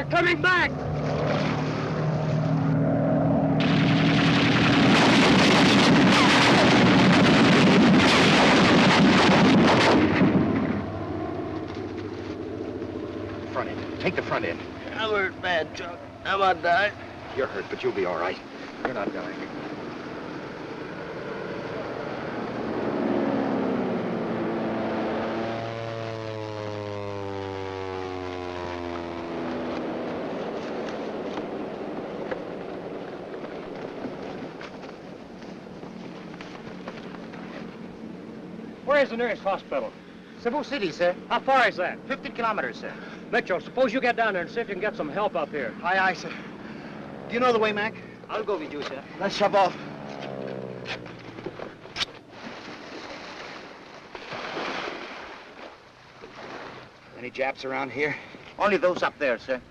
coming back! Front end. Take the front end. I'm hurt bad, Chuck. I might die. You're hurt, but you'll be all right. You're not dying. Where's the nearest hospital? Cebu City, sir. How far is that? 50 kilometers, sir. Mitchell, suppose you get down there and see if you can get some help up here. Aye, aye, sir. Do you know the way, Mac? I'll go with you, sir. Let's shove off. Any Japs around here? Only those up there, sir.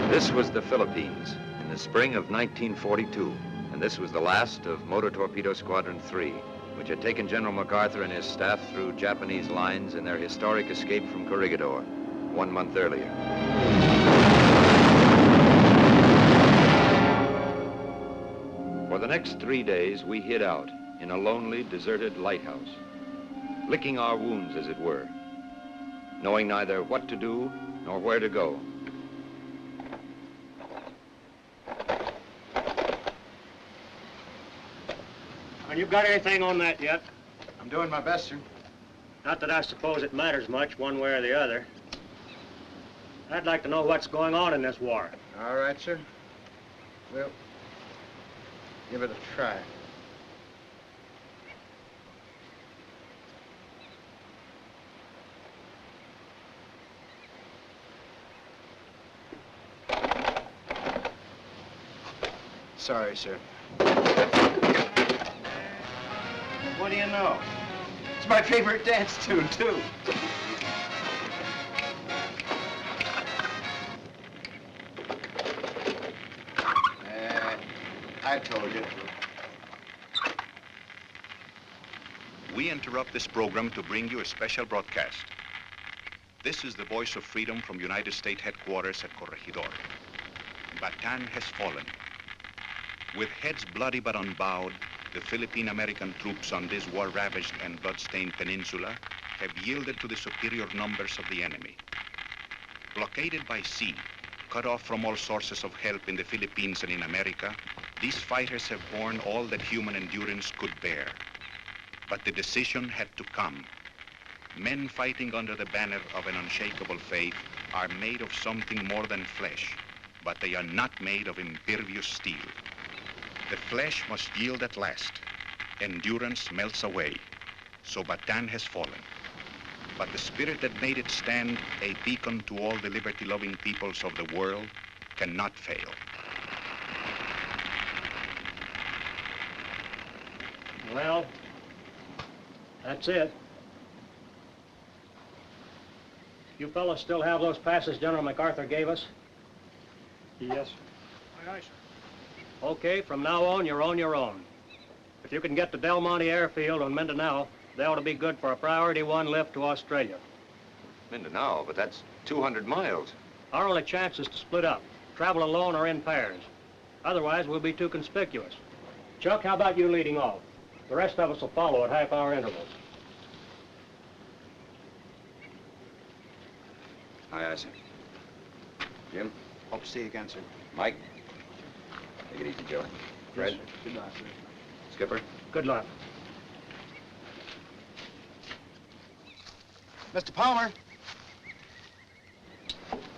This was the Philippines in the spring of 1942, and this was the last of Motor Torpedo Squadron 3, which had taken General MacArthur and his staff through Japanese lines in their historic escape from Corregidor 1 month earlier. For the next 3 days, we hid out in a lonely, deserted lighthouse, licking our wounds, as it were, knowing neither what to do nor where to go. And you got anything on that yet? I'm doing my best, sir. Not that I suppose it matters much, one way or the other. I'd like to know what's going on in this war. All right, sir. We'll give it a try. Sorry, sir. What do you know? It's my favorite dance tune, too. I told you. We interrupt this program to bring you a special broadcast. This is the voice of freedom from United States headquarters at Corregidor. Bataan has fallen. With heads bloody but unbowed, the Philippine-American troops on this war-ravaged and blood-stained peninsula have yielded to the superior numbers of the enemy. Blockaded by sea, cut off from all sources of help in the Philippines and in America, these fighters have borne all that human endurance could bear. But the decision had to come. Men fighting under the banner of an unshakable faith are made of something more than flesh, but they are not made of impervious steel. The flesh must yield at last. Endurance melts away. So Bataan has fallen. But the spirit that made it stand a beacon to all the liberty-loving peoples of the world cannot fail. Well, that's it. You fellas still have those passes General MacArthur gave us? Yes. Aye, aye, sir. Okay, from now on, you're on your own. If you can get to Del Monte Airfield on Mindanao, they ought to be good for a Priority 1 lift to Australia. Mindanao, but that's 200 miles. Our only chance is to split up, travel alone or in pairs. Otherwise, we'll be too conspicuous. Chuck, how about you leading off? The rest of us will follow at half-hour intervals. Aye, aye, sir. Jim? Hope to see you again, sir. Mike? Take it easy, Joe. Fred? Good night, sir. Skipper? Good luck. Mr. Palmer.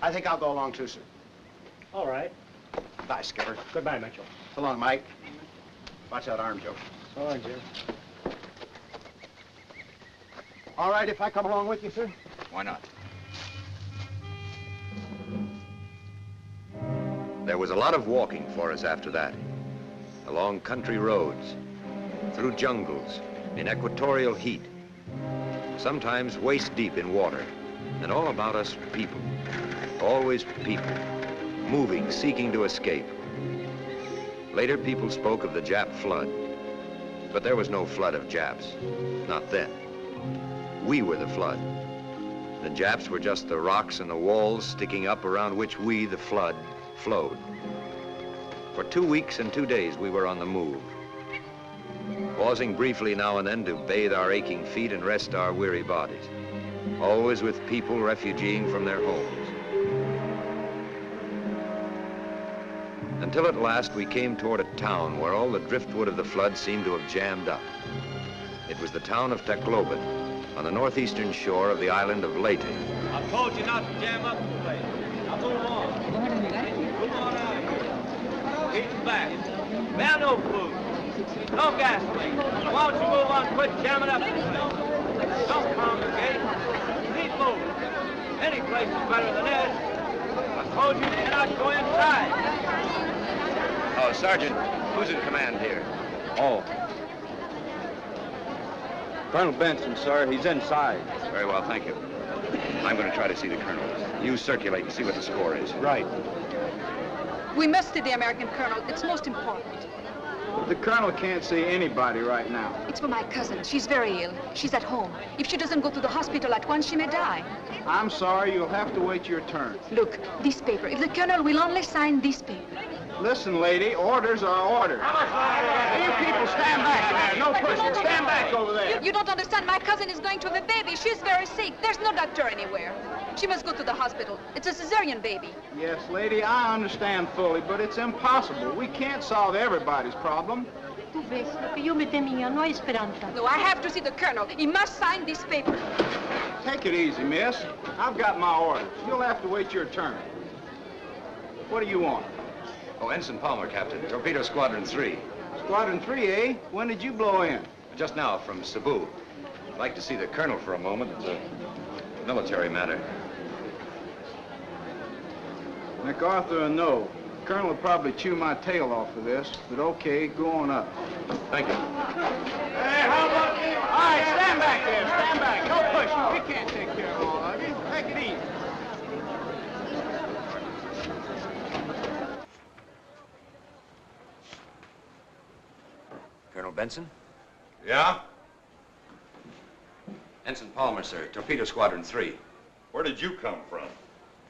I think I'll go along too, sir. All right. Bye, Skipper. Goodbye, Mitchell. So long, Mike. Watch that arm, Joe. So long, Jim. All right if I come along with you, sir? Why not? There was a lot of walking for us after that. Along country roads, through jungles, in equatorial heat, sometimes waist deep in water, and all about us people, always people, moving, seeking to escape. Later people spoke of the Jap flood, but there was no flood of Japs, not then. We were the flood. The Japs were just the rocks and the walls sticking up around which we, the flood, flowed. For 2 weeks and 2 days we were on the move, pausing briefly now and then to bathe our aching feet and rest our weary bodies, always with people refugeeing from their homes. Until at last we came toward a town where all the driftwood of the flood seemed to have jammed up. It was the town of Tacloban, on the northeastern shore of the island of Leyte. I told you not to jam up the place. Now move on. Move on out of here. Eat back. Now no food. No gasoline. Why don't you move on, quit jamming up the place? Don't congregate. Keep moving. Any place is better than this. I told you cannot go inside. Oh, Sergeant, who's in command here? Oh. Colonel Benson, sir. He's inside. Very well, thank you. I'm going to try to see the colonel. You circulate and see what the score is. Right. We must see the American colonel. It's most important. The colonel can't see anybody right now. It's for my cousin. She's very ill. She's at home. If she doesn't go to the hospital at once, she may die. I'm sorry, you'll have to wait your turn. Look, this paper. If the colonel will only sign this paper. Listen, lady, orders are orders. You people stand back there. No pushing. Stand back over there. You don't understand. My cousin is going to have a baby. She's very sick. There's no doctor anywhere. She must go to the hospital. It's a cesarean baby. Yes, lady, I understand fully, but it's impossible. We can't solve everybody's problem. Tu ves, lo que yo me temía, no hay esperanza. No, I have to see the colonel. He must sign this paper. Take it easy, miss. I've got my orders. You'll have to wait your turn. What do you want? Oh, Ensign Palmer, Captain. Torpedo Squadron 3. Squadron 3, eh? When did you blow in? Just now, from Cebu. I'd like to see the colonel for a moment. It's a military matter. MacArthur, no. The colonel will probably chew my tail off for this, but okay, go on up. Thank you. Hey, how about you? All right, stand back there. Stand back. No pushing. We can't take care of all of you. Take it easy. Colonel Benson? Yeah? Ensign Palmer, sir. Torpedo Squadron 3. Where did you come from?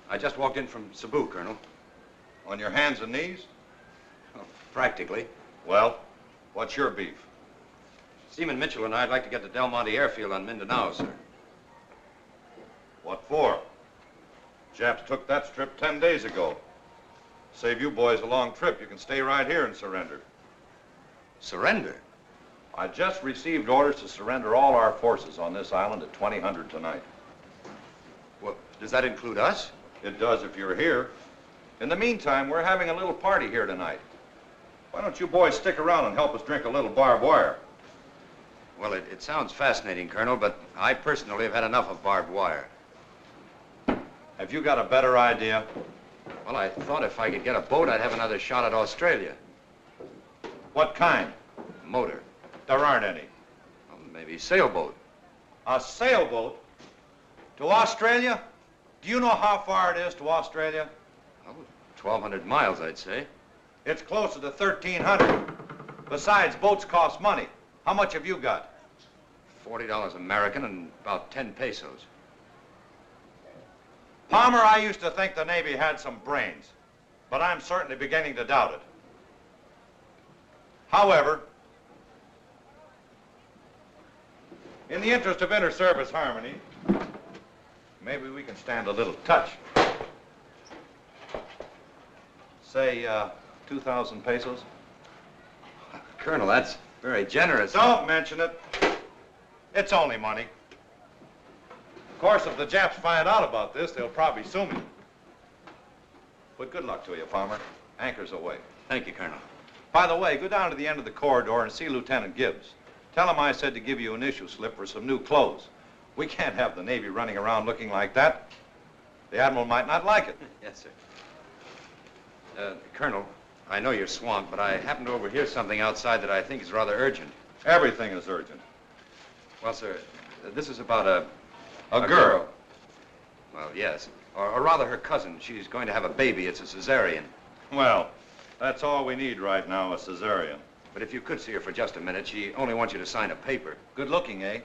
I just walked in from Cebu, Colonel. On your hands and knees? Oh, practically. Well, what's your beef? Seaman Mitchell and I'd like to get to Del Monte Airfield on Mindanao, sir. What for? Japs took that strip 10 days ago. Save you boys a long trip. You can stay right here and surrender. Surrender? I just received orders to surrender all our forces on this island at 2000 tonight. Well, does that include us? It does if you're here. In the meantime, we're having a little party here tonight. Why don't you boys stick around and help us drink a little barbed wire? Well, it sounds fascinating, Colonel, but I personally have had enough of barbed wire. Have you got a better idea? Well, I thought if I could get a boat, I'd have another shot at Australia. What kind? Motor. There aren't any. Well, maybe sailboat. A sailboat? To Australia? Do you know how far it is to Australia? Oh, 1,200 miles, I'd say. It's closer to 1,300. Besides, boats cost money. How much have you got? $40 American and about 10 pesos. Palmer, I used to think the Navy had some brains, but I'm certainly beginning to doubt it. However, in the interest of inter-service harmony, maybe we can stand a little touch. Say, 2,000 pesos? Colonel, that's very generous. Don't mention it. It's only money. Of course, if the Japs find out about this, they'll probably sue me. But good luck to you, Palmer. Anchor's away. Thank you, Colonel. By the way, go down to the end of the corridor and see Lieutenant Gibbs. Tell him I said to give you an issue slip for some new clothes. We can't have the Navy running around looking like that. The Admiral might not like it. Yes, sir. Colonel, I know you're swamped, but I happened to overhear something outside that I think is rather urgent. Everything is urgent. Well, sir, this is about a girl. Well, yes. Or rather her cousin. She's going to have a baby. It's a cesarean. Well, that's all we need right now, a cesarean. But if you could see her for just a minute, she only wants you to sign a paper. Good looking, eh?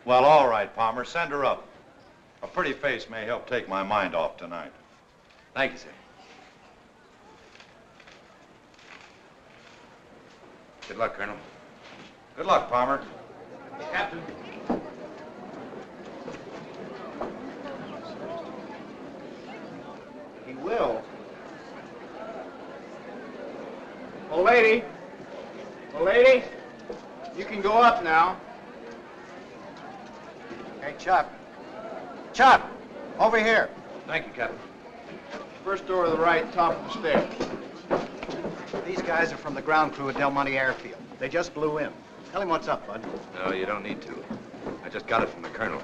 Well, all right, Palmer, send her up. A pretty face may help take my mind off tonight. Thank you, sir. Good luck, Colonel. Good luck, Palmer. Captain. He will. Old lady. Old lady, you can go up now. Hey, Chuck. Chuck, over here. Thank you, Captain. First door to the right, top of the stairs. These guys are from the ground crew at Del Monte Airfield. They just blew in. Tell him what's up, bud. No, you don't need to. I just got it from the Colonel.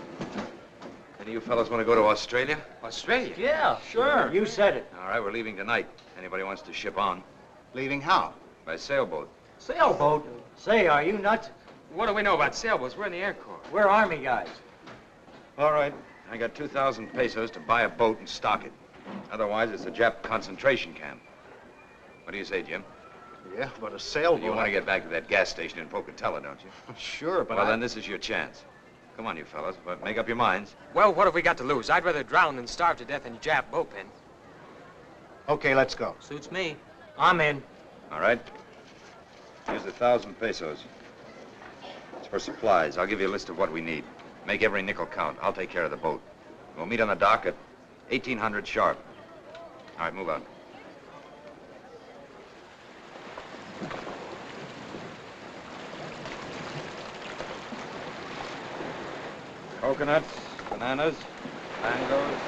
Any of you fellows want to go to Australia? Australia? Yeah, sure. You said it. All right, we're leaving tonight. Anybody wants to ship on? Leaving how? By sailboat. Sailboat? Say, are you nuts? What do we know about sailboats? We're in the Air Corps. We're Army guys. All right. I got 2,000 pesos to buy a boat and stock it. Otherwise, it's a Jap concentration camp. What do you say, Jim? Yeah, but a sailboat. You want to get back to that gas station in Pocatello, don't you? Sure, but Well, then this is your chance. Come on, you fellas, but make up your minds. Well, what have we got to lose? I'd rather drown than starve to death in a Jap boat pen. Okay, let's go. Suits me. I'm in. All right? Here's 1,000 pesos. It's for supplies. I'll give you a list of what we need. Make every nickel count. I'll take care of the boat. We'll meet on the dock at 1800 sharp. All right, move on. Coconuts, bananas, mangoes,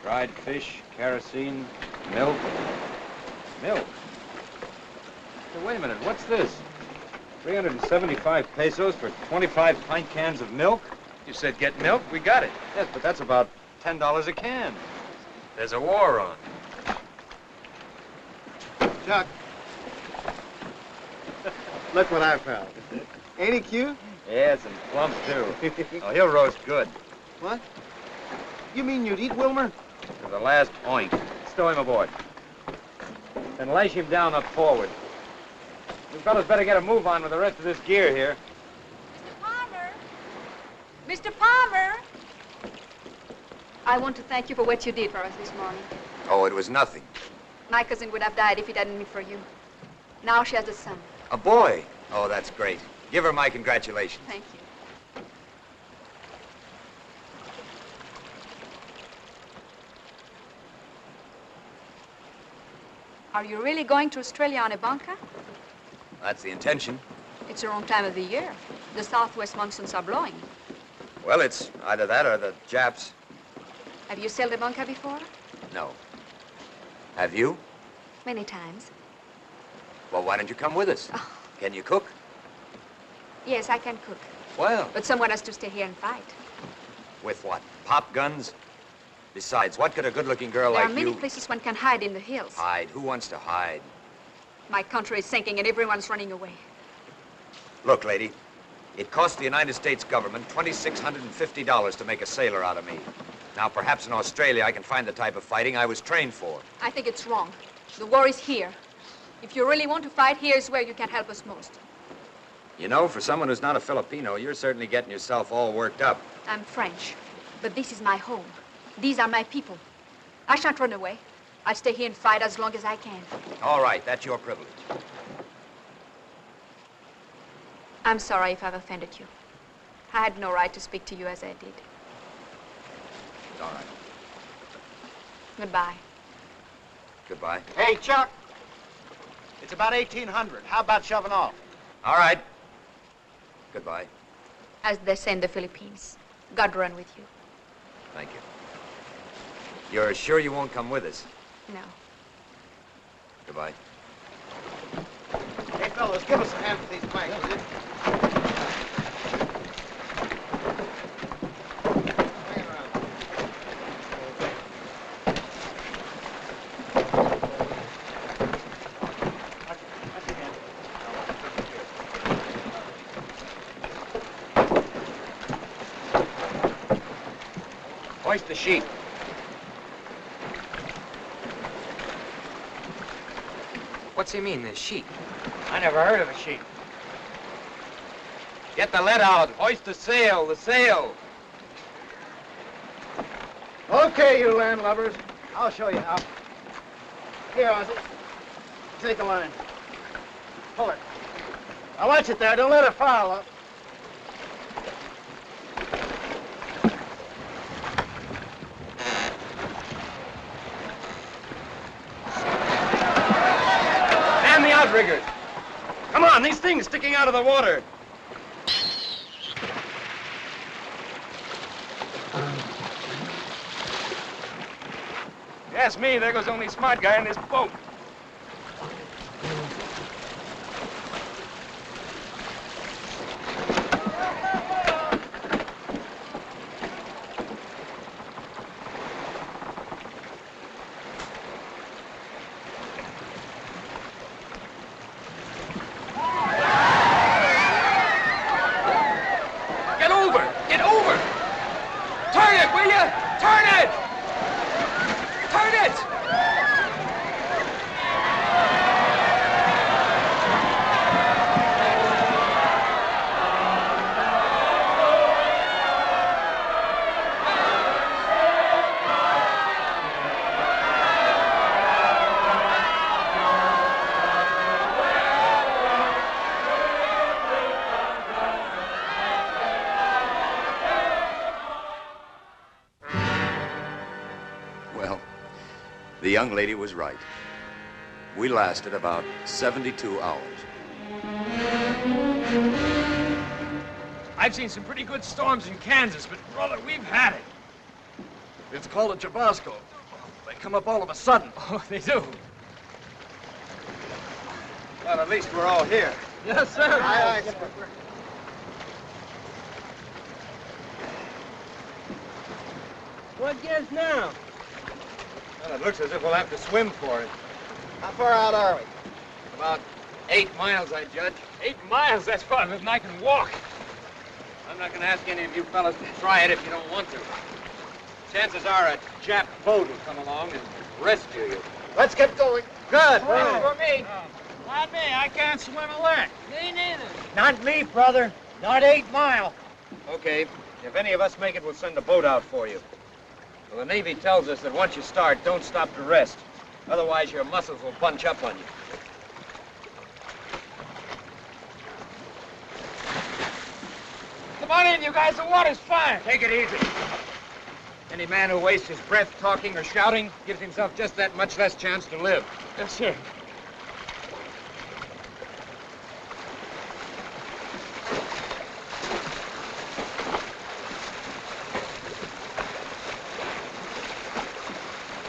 dried fish, kerosene, milk. Milk? Hey, wait a minute, what's this? 375 pesos for 25 pint cans of milk? You said get milk? We got it. Yes, but that's about $10 a can. There's a war on. Chuck. Look what I found. Ain't he cute? Yes, and plump, too. Oh, he'll roast good. What? You mean you'd eat Wilmer? To the last point. Stow him aboard. Then lash him down up forward. You fellas better get a move on with the rest of this gear here. Mr. Palmer! Mr. Palmer! I want to thank you for what you did for us this morning. Oh, it was nothing. My cousin would have died if it hadn't been for you. Now she has a son. A boy? Oh, that's great. Give her my congratulations. Thank you. Are you really going to Australia on a bunker? That's the intention. It's the wrong time of the year. The southwest monsoons are blowing. Well, it's either that or the Japs. Have you sailed a bunker before? No. Have you? Many times. Well, why don't you come with us? Oh. Can you cook? Yes, I can cook. Well. But someone has to stay here and fight. With what? Pop guns? Besides, what could a good-looking girl There like are many you... places one can hide in the hills. Hide? Who wants to hide? My country is sinking and everyone's running away. Look, lady, it cost the United States government $2,650 to make a sailor out of me. Now, perhaps in Australia I can find the type of fighting I was trained for. I think it's wrong. The war is here. If you really want to fight, here's where you can help us most. You know, for someone who's not a Filipino, you're certainly getting yourself all worked up. I'm French, but this is my home. These are my people. I shan't run away. I'll stay here and fight as long as I can. All right, that's your privilege. I'm sorry if I've offended you. I had no right to speak to you as I did. It's all right. Goodbye. Goodbye. Hey, Chuck. It's about 1800. How about shoving off? All right. Goodbye. As they say in the Philippines, God run with you. Thank you. You're sure you won't come with us? No. Goodbye. Hey, fellas, give us a hand with these planks, will you? Hoist the sheet. What's he mean, the sheet? I never heard of a sheet. Get the lead out. Hoist the sail, the sail. Okay, you landlubbers. I'll show you how. Here, Ozzy. Take the line. Pull it. Now watch it there. Don't let it foul up. Man the outriggers. Come on, these things sticking out of the water. Ask me, there goes the only smart guy in this boat. Get over! Get over! Turn it, will you? Turn it! Turn it! Well, the young lady was right. We lasted about 72 hours. I've seen some pretty good storms in Kansas, but brother, we've had it. It's called a Tabasco. They come up all of a sudden. Oh, they do. Well, at least we're all here. Yes, sir. Aye, aye. What gives now? Well, it looks as if we'll have to swim for it. How far out are we? About 8 miles, I judge. 8 miles? That's farther than I can walk. I'm not going to ask any of you fellas to try it if you don't want to. Chances are a Jap boat will come along and rescue you. Let's get going. Good. For me. Not me. I can't swim a lick. Me neither. Not me, brother. Not 8 mile. Okay. If any of us make it, we'll send a boat out for you. Well, the Navy tells us that once you start, don't stop to rest. Otherwise, your muscles will bunch up on you. Come on in, you guys. The water's fine. Take it easy. Any man who wastes his breath talking or shouting gives himself just that much less chance to live. Yes, sir.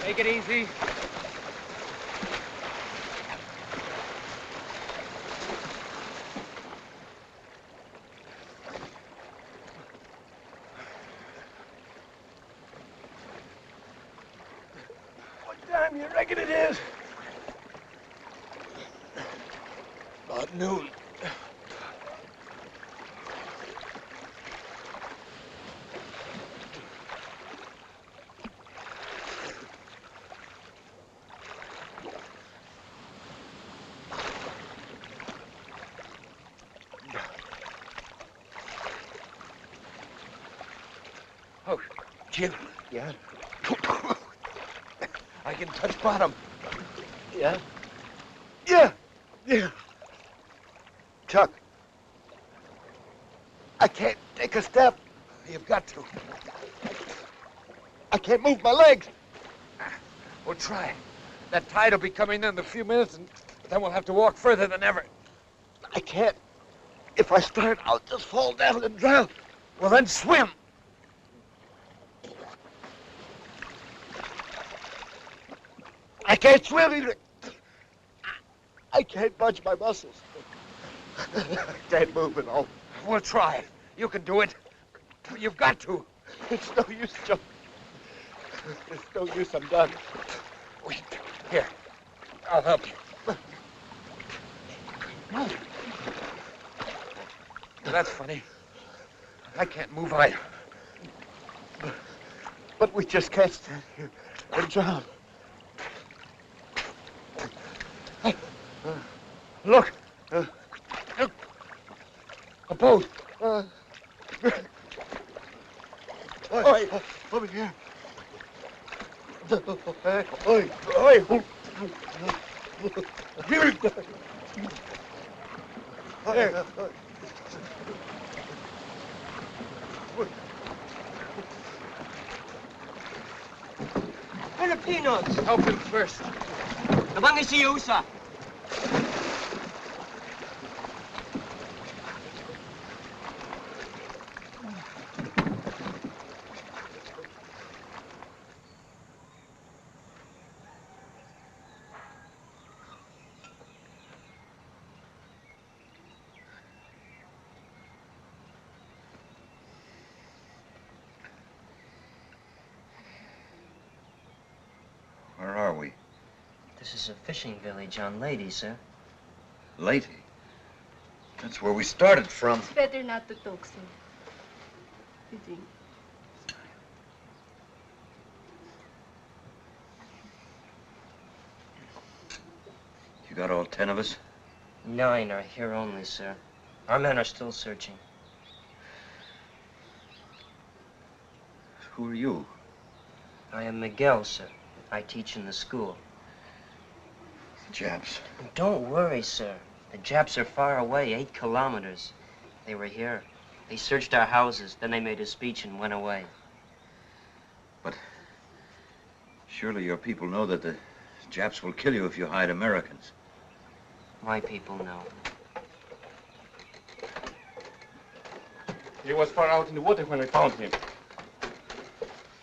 Take it easy. What time you reckon it is? About noon. Oh, Jim. Yeah? I can touch bottom. Yeah? Yeah! Yeah! Chuck, I can't take a step. You've got to. I can't move my legs. We'll try. That tide will be coming in a few minutes, and then we'll have to walk further than ever. I can't. If I start, I'll just fall down and drown. Well, then swim. I can't swim either. I can't budge my muscles. I can't move at all. We'll try it. You can do it. You've got to. It's no use, Chuck. It's no use. I'm done. Wait. Here. I'll help you. No. That's funny. I can't move either. But we just can't stand here and drown. Hey, look. Look. A boat. Over here. Filipinos! Help him first. Nabang isiusa. Where are we? This is a fishing village on Leyte, sir. Leyte. That's where we started from. It's better not to talk, sir. You think? You got all 10 of us? 9 are here only, sir. Our men are still searching. Who are you? I am Miguel, sir. I teach in the school. The Japs. Don't worry, sir. The Japs are far away, 8 kilometers. They were here. They searched our houses, then they made a speech and went away. But surely your people know that the Japs will kill you if you hide Americans. My people know. He was far out in the water when I found him.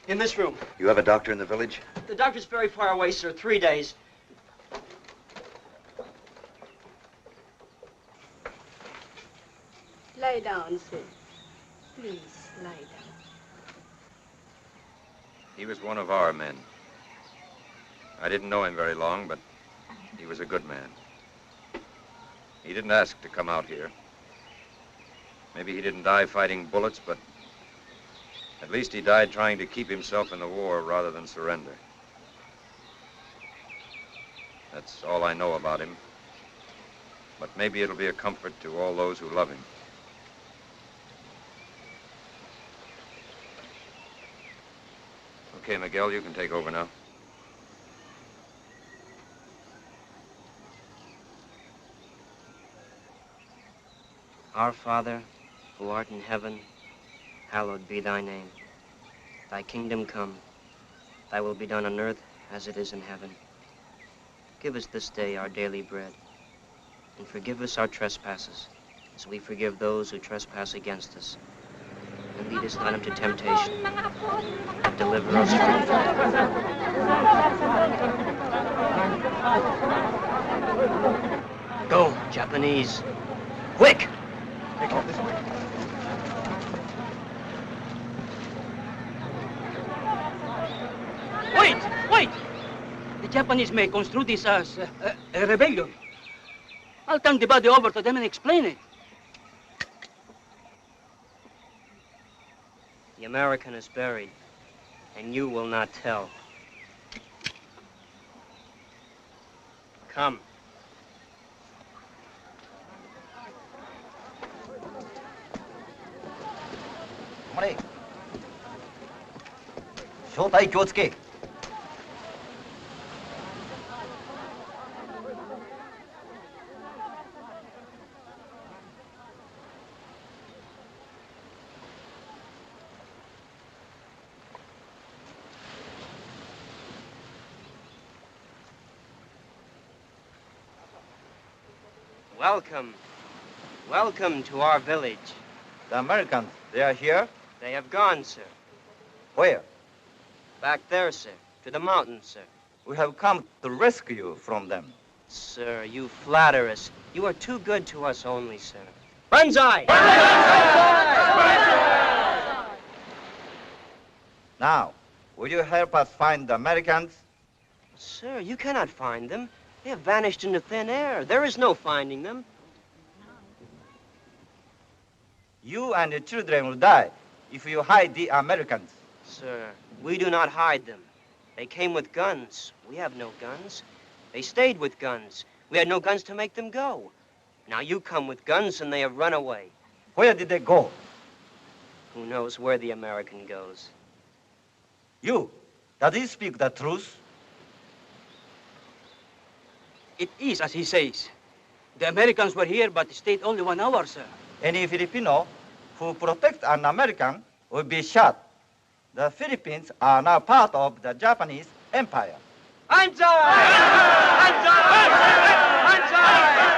In this room. You have a doctor in the village? The doctor's very far away, sir. 3 days. Lie down, sir. Please, lie down. He was one of our men. I didn't know him very long, but he was a good man. He didn't ask to come out here. Maybe he didn't die fighting bullets, but at least he died trying to keep himself in the war rather than surrender. That's all I know about him. But maybe it'll be a comfort to all those who love him. Okay, Miguel, you can take over now. Our Father, who art in heaven, hallowed be thy name. Thy kingdom come. Thy will be done on earth as it is in heaven. Give us this day our daily bread, and forgive us our trespasses, as we forgive those who trespass against us. And lead us not into temptation, but deliver us from evil. Go, Japanese. Quick! Take off this way. Wait! The Japanese may construe this as a rebellion. I'll turn the body over to them and explain it. The American is buried, and you will not tell. Come. 止まれ。正体気をつけ。Welcome. Welcome to our village. The Americans, they are here? They have gone, sir. Where? Back there, sir. To the mountains, sir. We have come to rescue you from them. Sir, you flatter us. You are too good to us only, sir. Banzai! Now, will you help us find the Americans? Sir, you cannot find them. They have vanished into thin air. There is no finding them. You and the children will die if you hide the Americans. Sir, we do not hide them. They came with guns. We have no guns. They stayed with guns. We had no guns to make them go. Now you come with guns and they have run away. Where did they go? Who knows where the American goes? You, does he speak the truth? It is as he says. The Americans were here, but stayed only 1 hour, sir. Any Filipino who protects an American will be shot. The Philippines are now part of the Japanese Empire. Ensign! Ensign! Ensign!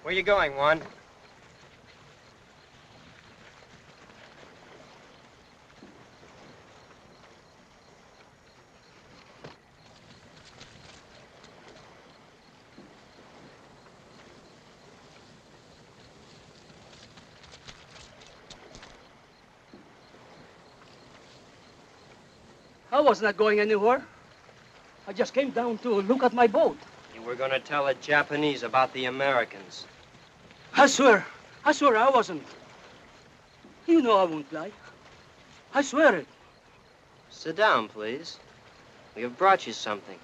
Where you going, Juan? I was not going anywhere. I just came down to look at my boat. You were going to tell the Japanese about the Americans. I swear I wasn't. You know I won't lie. I swear it. Sit down, please. We have brought you something.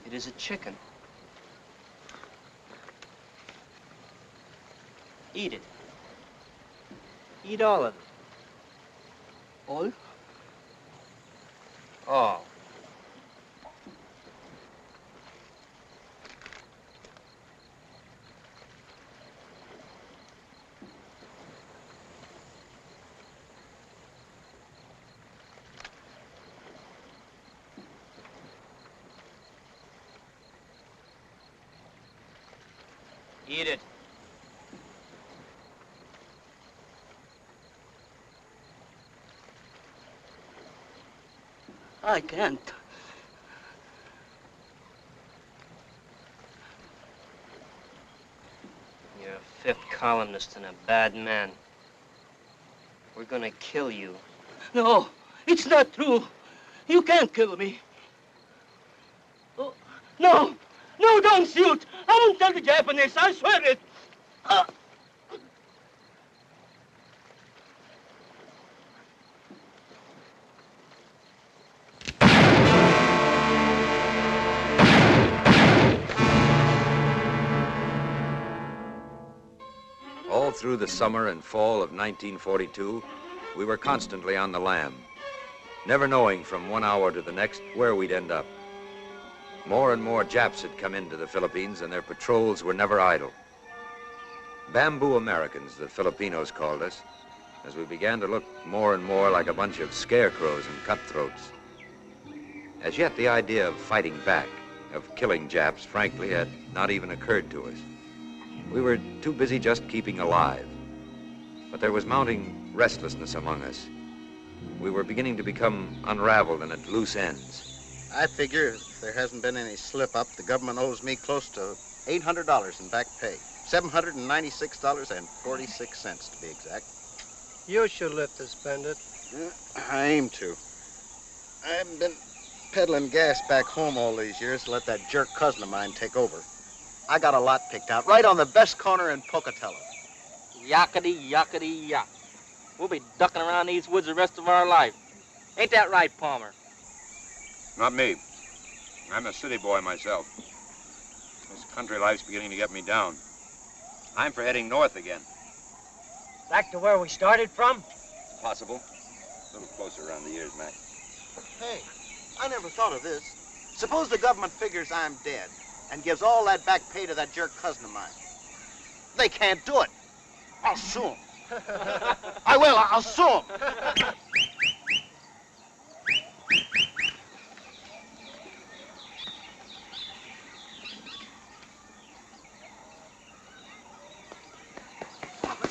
It is a chicken. Eat it. Eat all of it. All? All. Eat it. I can't. You're a fifth columnist and a bad man. We're gonna kill you. No, it's not true. You can't kill me. Oh, no, no, don't shoot. I won't tell the Japanese, I swear it. All through the summer and fall of 1942, we were constantly on the lam, never knowing from 1 hour to the next where we'd end up. More and more Japs had come into the Philippines, and their patrols were never idle. Bamboo Americans, the Filipinos called us, as we began to look more and more like a bunch of scarecrows and cutthroats. As yet, the idea of fighting back, of killing Japs, frankly, had not even occurred to us. We were too busy just keeping alive. But there was mounting restlessness among us. We were beginning to become unraveled and at loose ends. I figure if there hasn't been any slip-up, the government owes me close to $800 in back pay. $796.46 to be exact. You should live to spend it. I aim to. I haven't been peddling gas back home all these years to let that jerk cousin of mine take over. I got a lot picked out, right on the best corner in Pocatello. Yakety, yakety, yak. We'll be ducking around these woods the rest of our life. Ain't that right, Palmer? Not me. I'm a city boy myself. This country life's beginning to get me down. I'm for heading north again. Back to where we started from? Possible. A little closer around the ears, Mac. Hey, I never thought of this. Suppose the government figures I'm dead and gives all that back pay to that jerk cousin of mine. They can't do it. I'll sue them. I will. I'll sue them.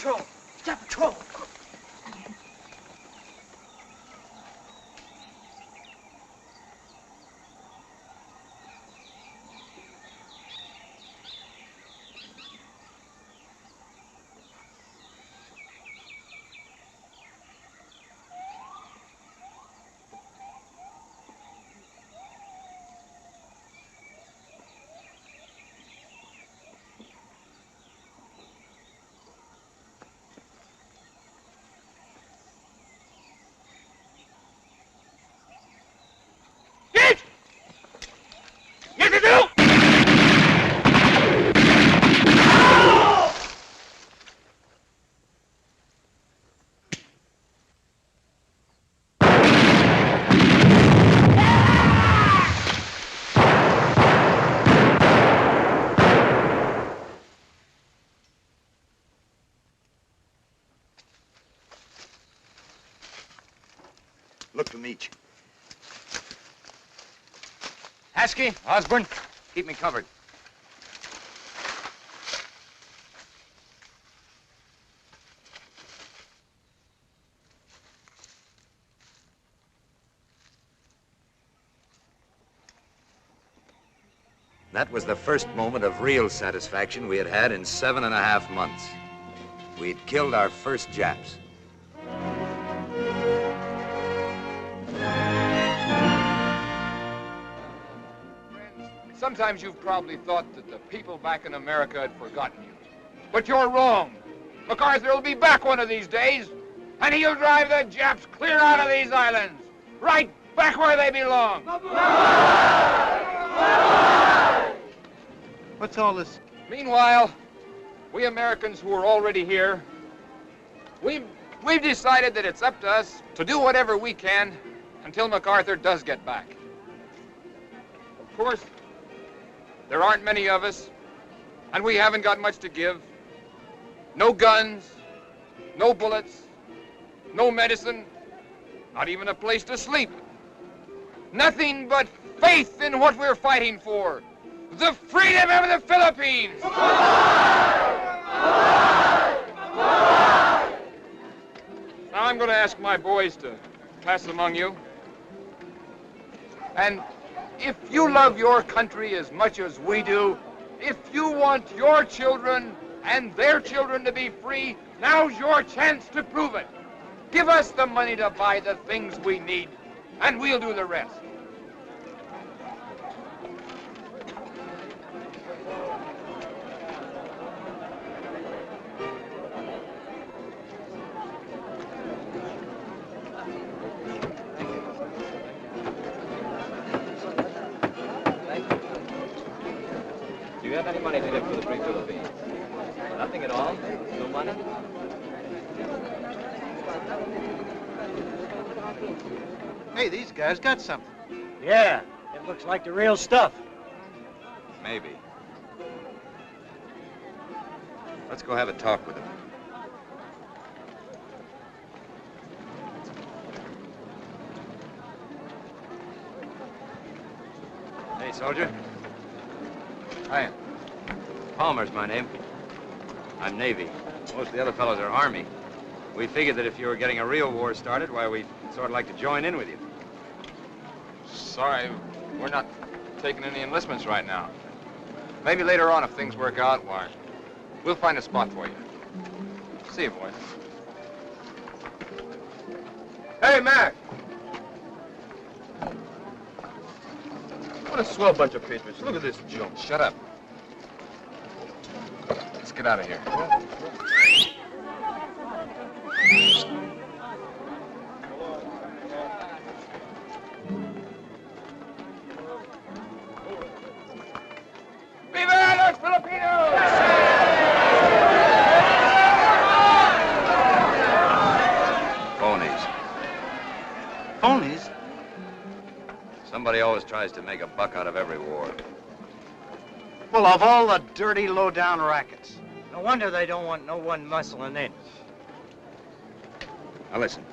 patrol. Jap patrol. Look from each. Haskey, Osborne, keep me covered. That was the first moment of real satisfaction we had had in 7.5 months. We'd killed our first Japs. Sometimes you've probably thought that the people back in America had forgotten you. But you're wrong. MacArthur will be back one of these days, and he'll drive the Japs clear out of these islands, right back where they belong. What's all this? Meanwhile, we Americans who are already here, we've decided that it's up to us to do whatever we can until MacArthur does get back. Of course, there aren't many of us, and we haven't got much to give. No guns, no bullets, no medicine, not even a place to sleep. Nothing but faith in what we're fighting for, the freedom of the Philippines! Now I'm going to ask my boys to pass among you. And if you love your country as much as we do, if you want your children and their children to be free, now's your chance to prove it. Give us the money to buy the things we need, and we'll do the rest. Do you have any money to give to the free Philippines? Nothing at all? No money? Hey, these guys got something. Yeah, it looks like the real stuff. Maybe. Let's go have a talk with him. Hey, soldier. Hi. Palmer's my name. I'm Navy. Most of the other fellows are Army. We figured that if you were getting a real war started, why, we'd sort of like to join in with you. Sorry, we're not taking any enlistments right now. Maybe later on, if things work out, why, we'll find a spot for you. See you, boys. Hey, Mac! What a swell bunch of patriots. Look at this junk. Shut up. Let's get out of here. Viva los Filipinos! Phonies. Phonies? Somebody always tries to make a buck out of every war. Well, of all the dirty, low-down rackets. No wonder they don't want no one muscling in. Now listen.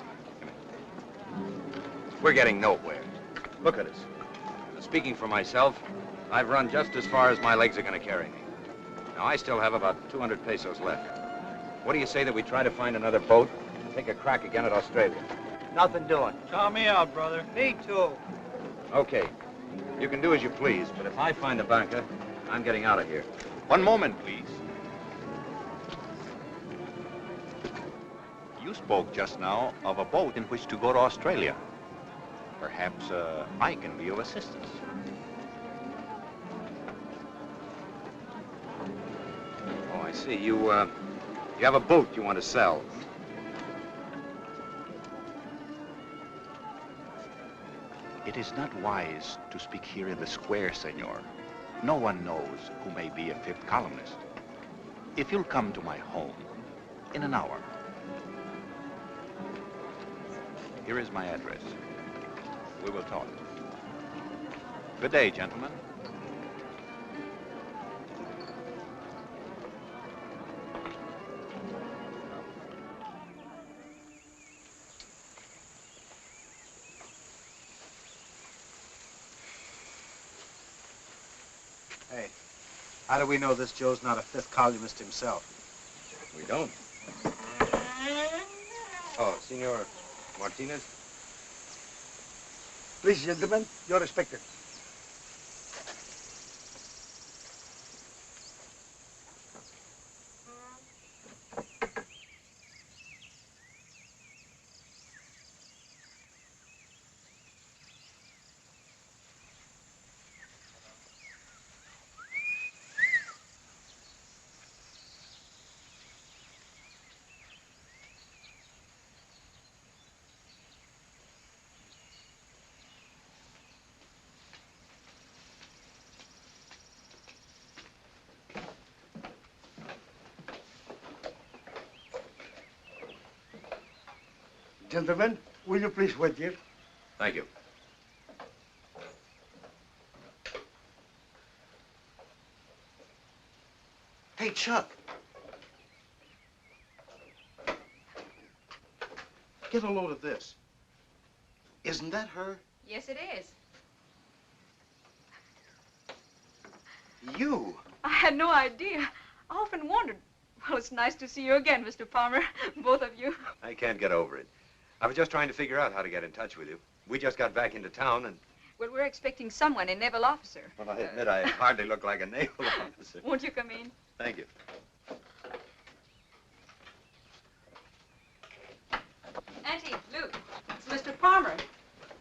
We're getting nowhere. Look at us. Speaking for myself, I've run just as far as my legs are going to carry me. Now, I still have about 200 pesos left. What do you say that we try to find another boat and take a crack again at Australia? Nothing doing. Count me out, brother. Me too. Okay. You can do as you please, but if I find a banker, I'm getting out of here. One moment, please. You spoke just now of a boat in which to go to Australia. Perhaps I can be of assistance. Oh, I see. You have a boat you want to sell. It is not wise to speak here in the square, senor. No one knows who may be a fifth columnist. If you'll come to my home in an hour. Here is my address. We will talk. Good day, gentlemen. Hey, how do we know this Joe's not a fifth columnist himself? We don't. Oh, Senor Martinez? Please, gentlemen, you're expected. Gentlemen, will you please wait here? Thank you. Hey, Chuck. Get a load of this. Isn't that her? Yes, it is. You? I had no idea. I often wondered. Well, it's nice to see you again, Mr. Palmer. Both of you. I can't get over it. I was just trying to figure out how to get in touch with you. We just got back into town and... Well, we're expecting someone, a naval officer. Well, I admit I hardly look like a naval officer. Won't you come in? Thank you. Auntie, Luke, it's Mr. Palmer.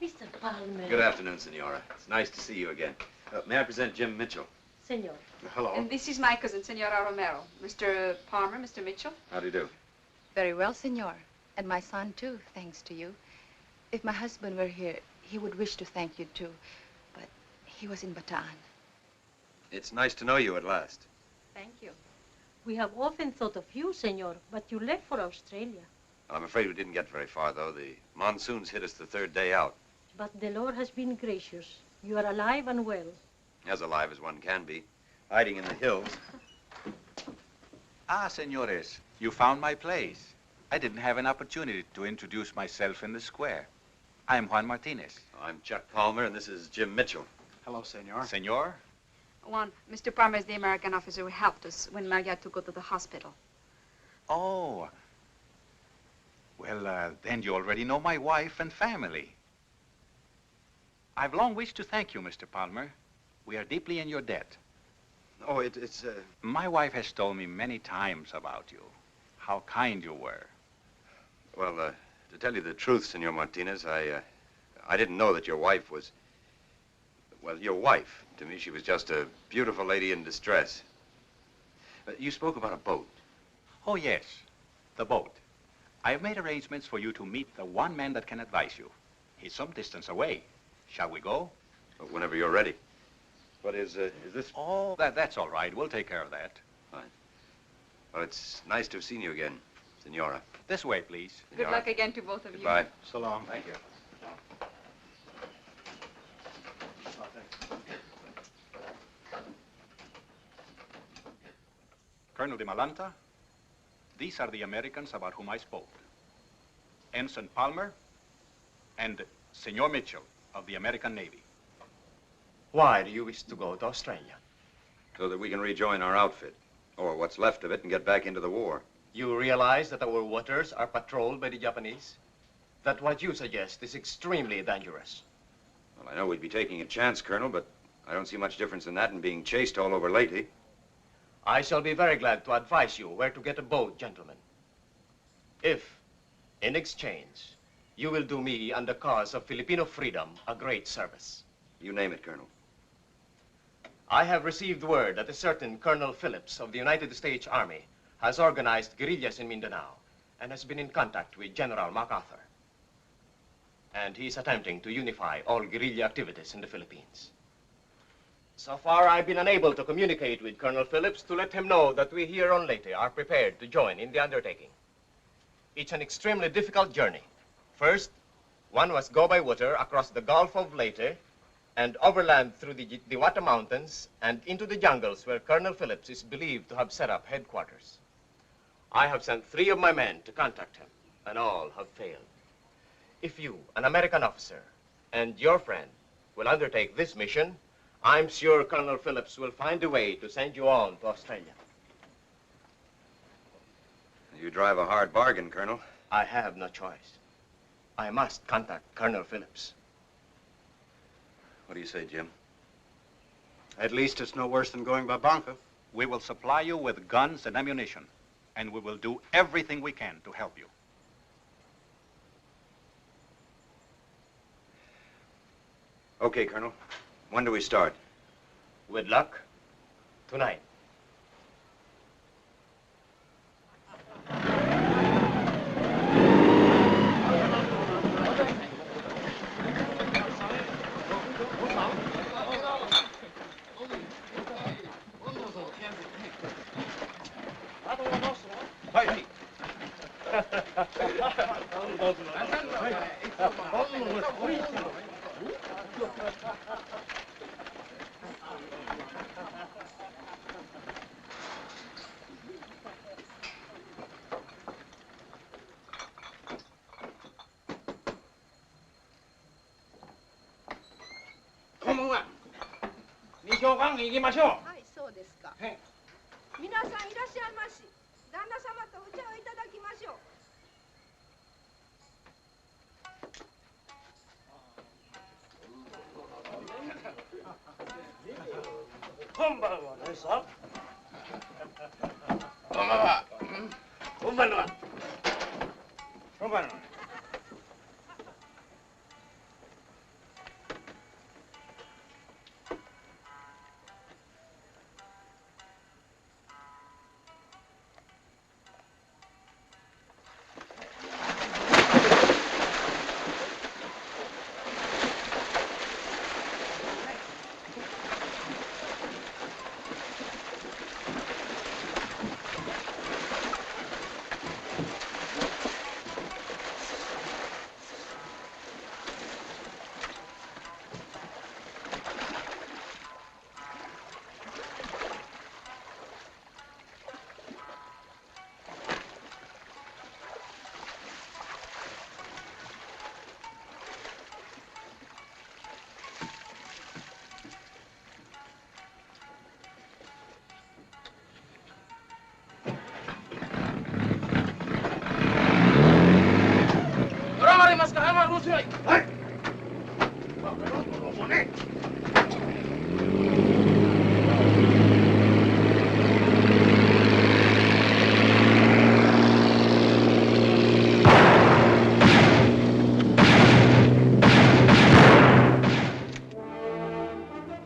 Mr. Palmer. Good afternoon, Senora. It's nice to see you again. May I present Jim Mitchell? Senor. Hello. And this is my cousin, Senora Romero. Mr. Palmer, Mr. Mitchell. How do you do? Very well, senor. And my son, too, thanks to you. If my husband were here, he would wish to thank you, too. But he was in Bataan. It's nice to know you at last. Thank you. We have often thought of you, senor, but you left for Australia. I'm afraid we didn't get very far, though. The monsoons hit us the third day out. But the Lord has been gracious. You are alive and well. As alive as one can be. Hiding in the hills. Ah, senores, you found my place. I didn't have an opportunity to introduce myself in the square. I'm Juan Martinez. I'm Chuck Palmer, and this is Jim Mitchell. Hello, senor. Senor? Juan, Mr. Palmer is the American officer who helped us when Maria had to go to the hospital. Oh. Well, then you already know my wife and family. I've long wished to thank you, Mr. Palmer. We are deeply in your debt. Oh, it's... My wife has told me many times about you, how kind you were. Well, to tell you the truth, Senor Martinez, I didn't know that your wife was... Well, your wife. To me, she was just a beautiful lady in distress. You spoke about a boat. Oh, yes, the boat. I have made arrangements for you to meet the one man that can advise you. He's some distance away. Shall we go? Whenever you're ready. But is this... Oh, that's all right. We'll take care of that. Fine. Well, it's nice to have seen you again, Senora. This way, please. Good luck again to both of you. Goodbye. So long. Thank you. Colonel de Malanta, these are the Americans about whom I spoke. Ensign Palmer and Senor Mitchell of the American Navy. Why do you wish to go to Australia? So that we can rejoin our outfit, or what's left of it, and get back into the war. You realize that our waters are patrolled by the Japanese? That what you suggest is extremely dangerous. Well, I know we'd be taking a chance, Colonel, but I don't see much difference in that and being chased all over Leyte. I shall be very glad to advise you where to get a boat, gentlemen. If, in exchange, you will do me and the cause of Filipino freedom a great service. You name it, Colonel. I have received word that a certain Colonel Phillips of the United States Army has organized guerrillas in Mindanao and has been in contact with General MacArthur. And he's attempting to unify all guerrilla activities in the Philippines. So far, I've been unable to communicate with Colonel Phillips to let him know that we here on Leyte are prepared to join in the undertaking. It's an extremely difficult journey. First, one must go by water across the Gulf of Leyte and overland through the Diwata Mountains and into the jungles where Colonel Phillips is believed to have set up headquarters. I have sent 3 of my men to contact him, and all have failed. If you, an American officer, and your friend will undertake this mission, I'm sure Colonel Phillips will find a way to send you on to Australia. You drive a hard bargain, Colonel. I have no choice. I must contact Colonel Phillips. What do you say, Jim? At least it's no worse than going by bunker. We will supply you with guns and ammunition, and we will do everything we can to help you. Okay, Colonel. When do we start? With luck, tonight.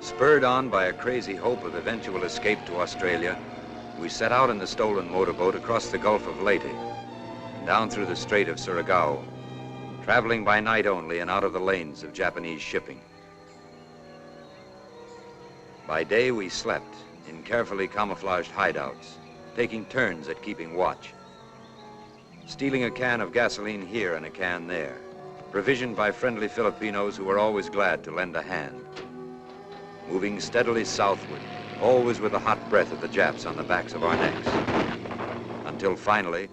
Spurred on by a crazy hope of eventual escape to Australia, we set out in the stolen motorboat across the Gulf of Leyte, down through the Strait of Surigao, traveling by night only and out of the lanes of Japanese shipping. By day, we slept in carefully camouflaged hideouts, taking turns at keeping watch, stealing a can of gasoline here and a can there, provisioned by friendly Filipinos who were always glad to lend a hand. Moving steadily southward, always with the hot breath of the Japs on the backs of our necks. Until finally,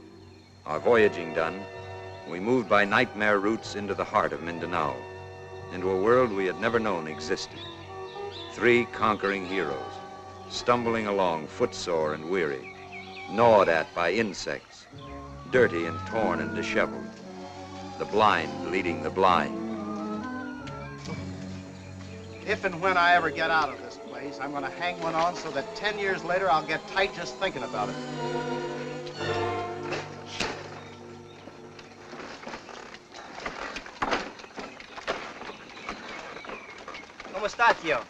our voyaging done, we moved by nightmare routes into the heart of Mindanao, into a world we had never known existed. 3 conquering heroes, stumbling along footsore and weary, gnawed at by insects, dirty and torn and disheveled. The blind leading the blind. If and when I ever get out of this place, I'm going to hang one on so that 10 years later I'll get tight just thinking about it. ¿Cómo está, tío?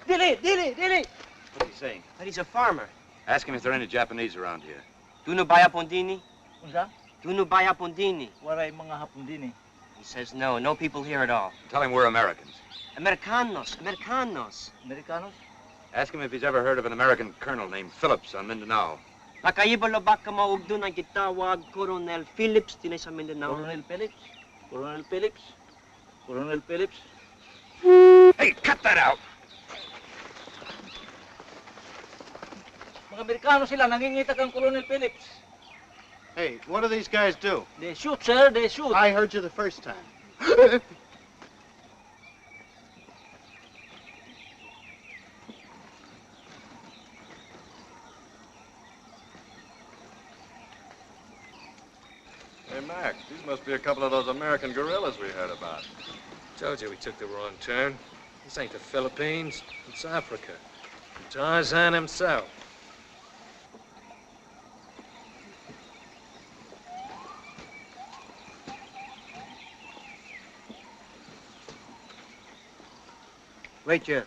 Dili! What's he saying? But he's a farmer. Ask him if there are any Japanese around here. Do no buy Pondini? Unsa? Do no buy Pondini? Waray mga hapon din eh. He says no. No people here at all. Tell him we're Americans. Americanos. Americanos? Ask him if he's ever heard of an American colonel named Phillips on Mindanao. Nakaiba baka maugdo ng gitawag Colonel Phillips din sa Mindanao. Colonel Phillips? Colonel Phillips? Colonel Phillips? Hey, cut that out! Mga Amerikano sila, nangingita kang Colonel Phillips. Hey, what do these guys do? They shoot, sir, they shoot. I heard you the first time. Hey, Mac, these must be a couple of those American guerrillas we heard about. Told you we took the wrong turn. This ain't the Philippines, it's Africa. Tarzan himself. Wait here.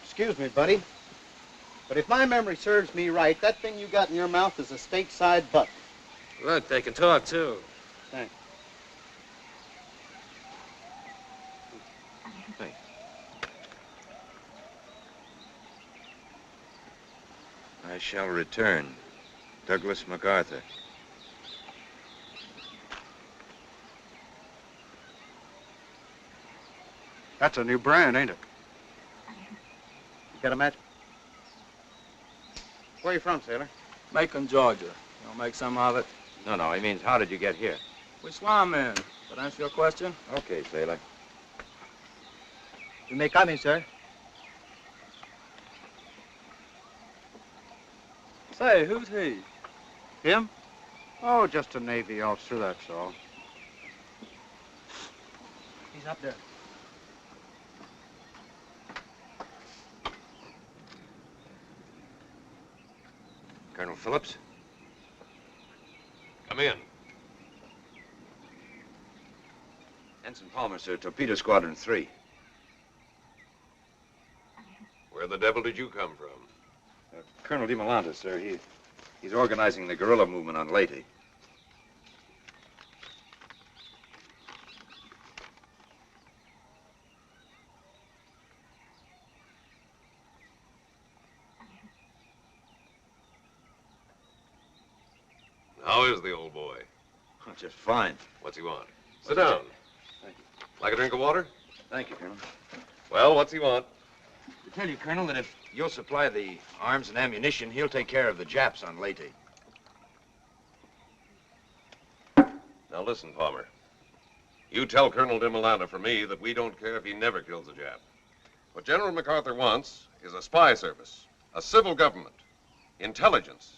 Excuse me, buddy. But if my memory serves me right, that thing you got in your mouth is a stateside buck. Look, they can talk, too. Thanks. Thanks. I shall return. Douglas MacArthur. That's a new brand, ain't it? You got a match? Where are you from, sailor? Macon, Georgia. You'll make some of it? No, he means how did you get here? We swam in. That answer your question? Okay, sailor. You may come in, sir. Say, who's he? Him? Oh, just a Navy officer, that's all. He's up there. Colonel Phillips? Come in. Ensign Palmer, sir. Torpedo Squadron 3. Where the devil did you come from? Colonel DeMolanta, sir. He's organizing the guerrilla movement on Leyte. How is the old boy? Oh, just fine. What's he want? Sit down. Thank you. Like a drink of water? Thank you, Colonel. Well, what's he want? To tell you, Colonel, that if you'll supply the arms and ammunition, he'll take care of the Japs on Leyte. Now listen, Palmer. You tell Colonel DeMolanta for me that we don't care if he never kills a Jap. What General MacArthur wants is a spy service, a civil government, intelligence,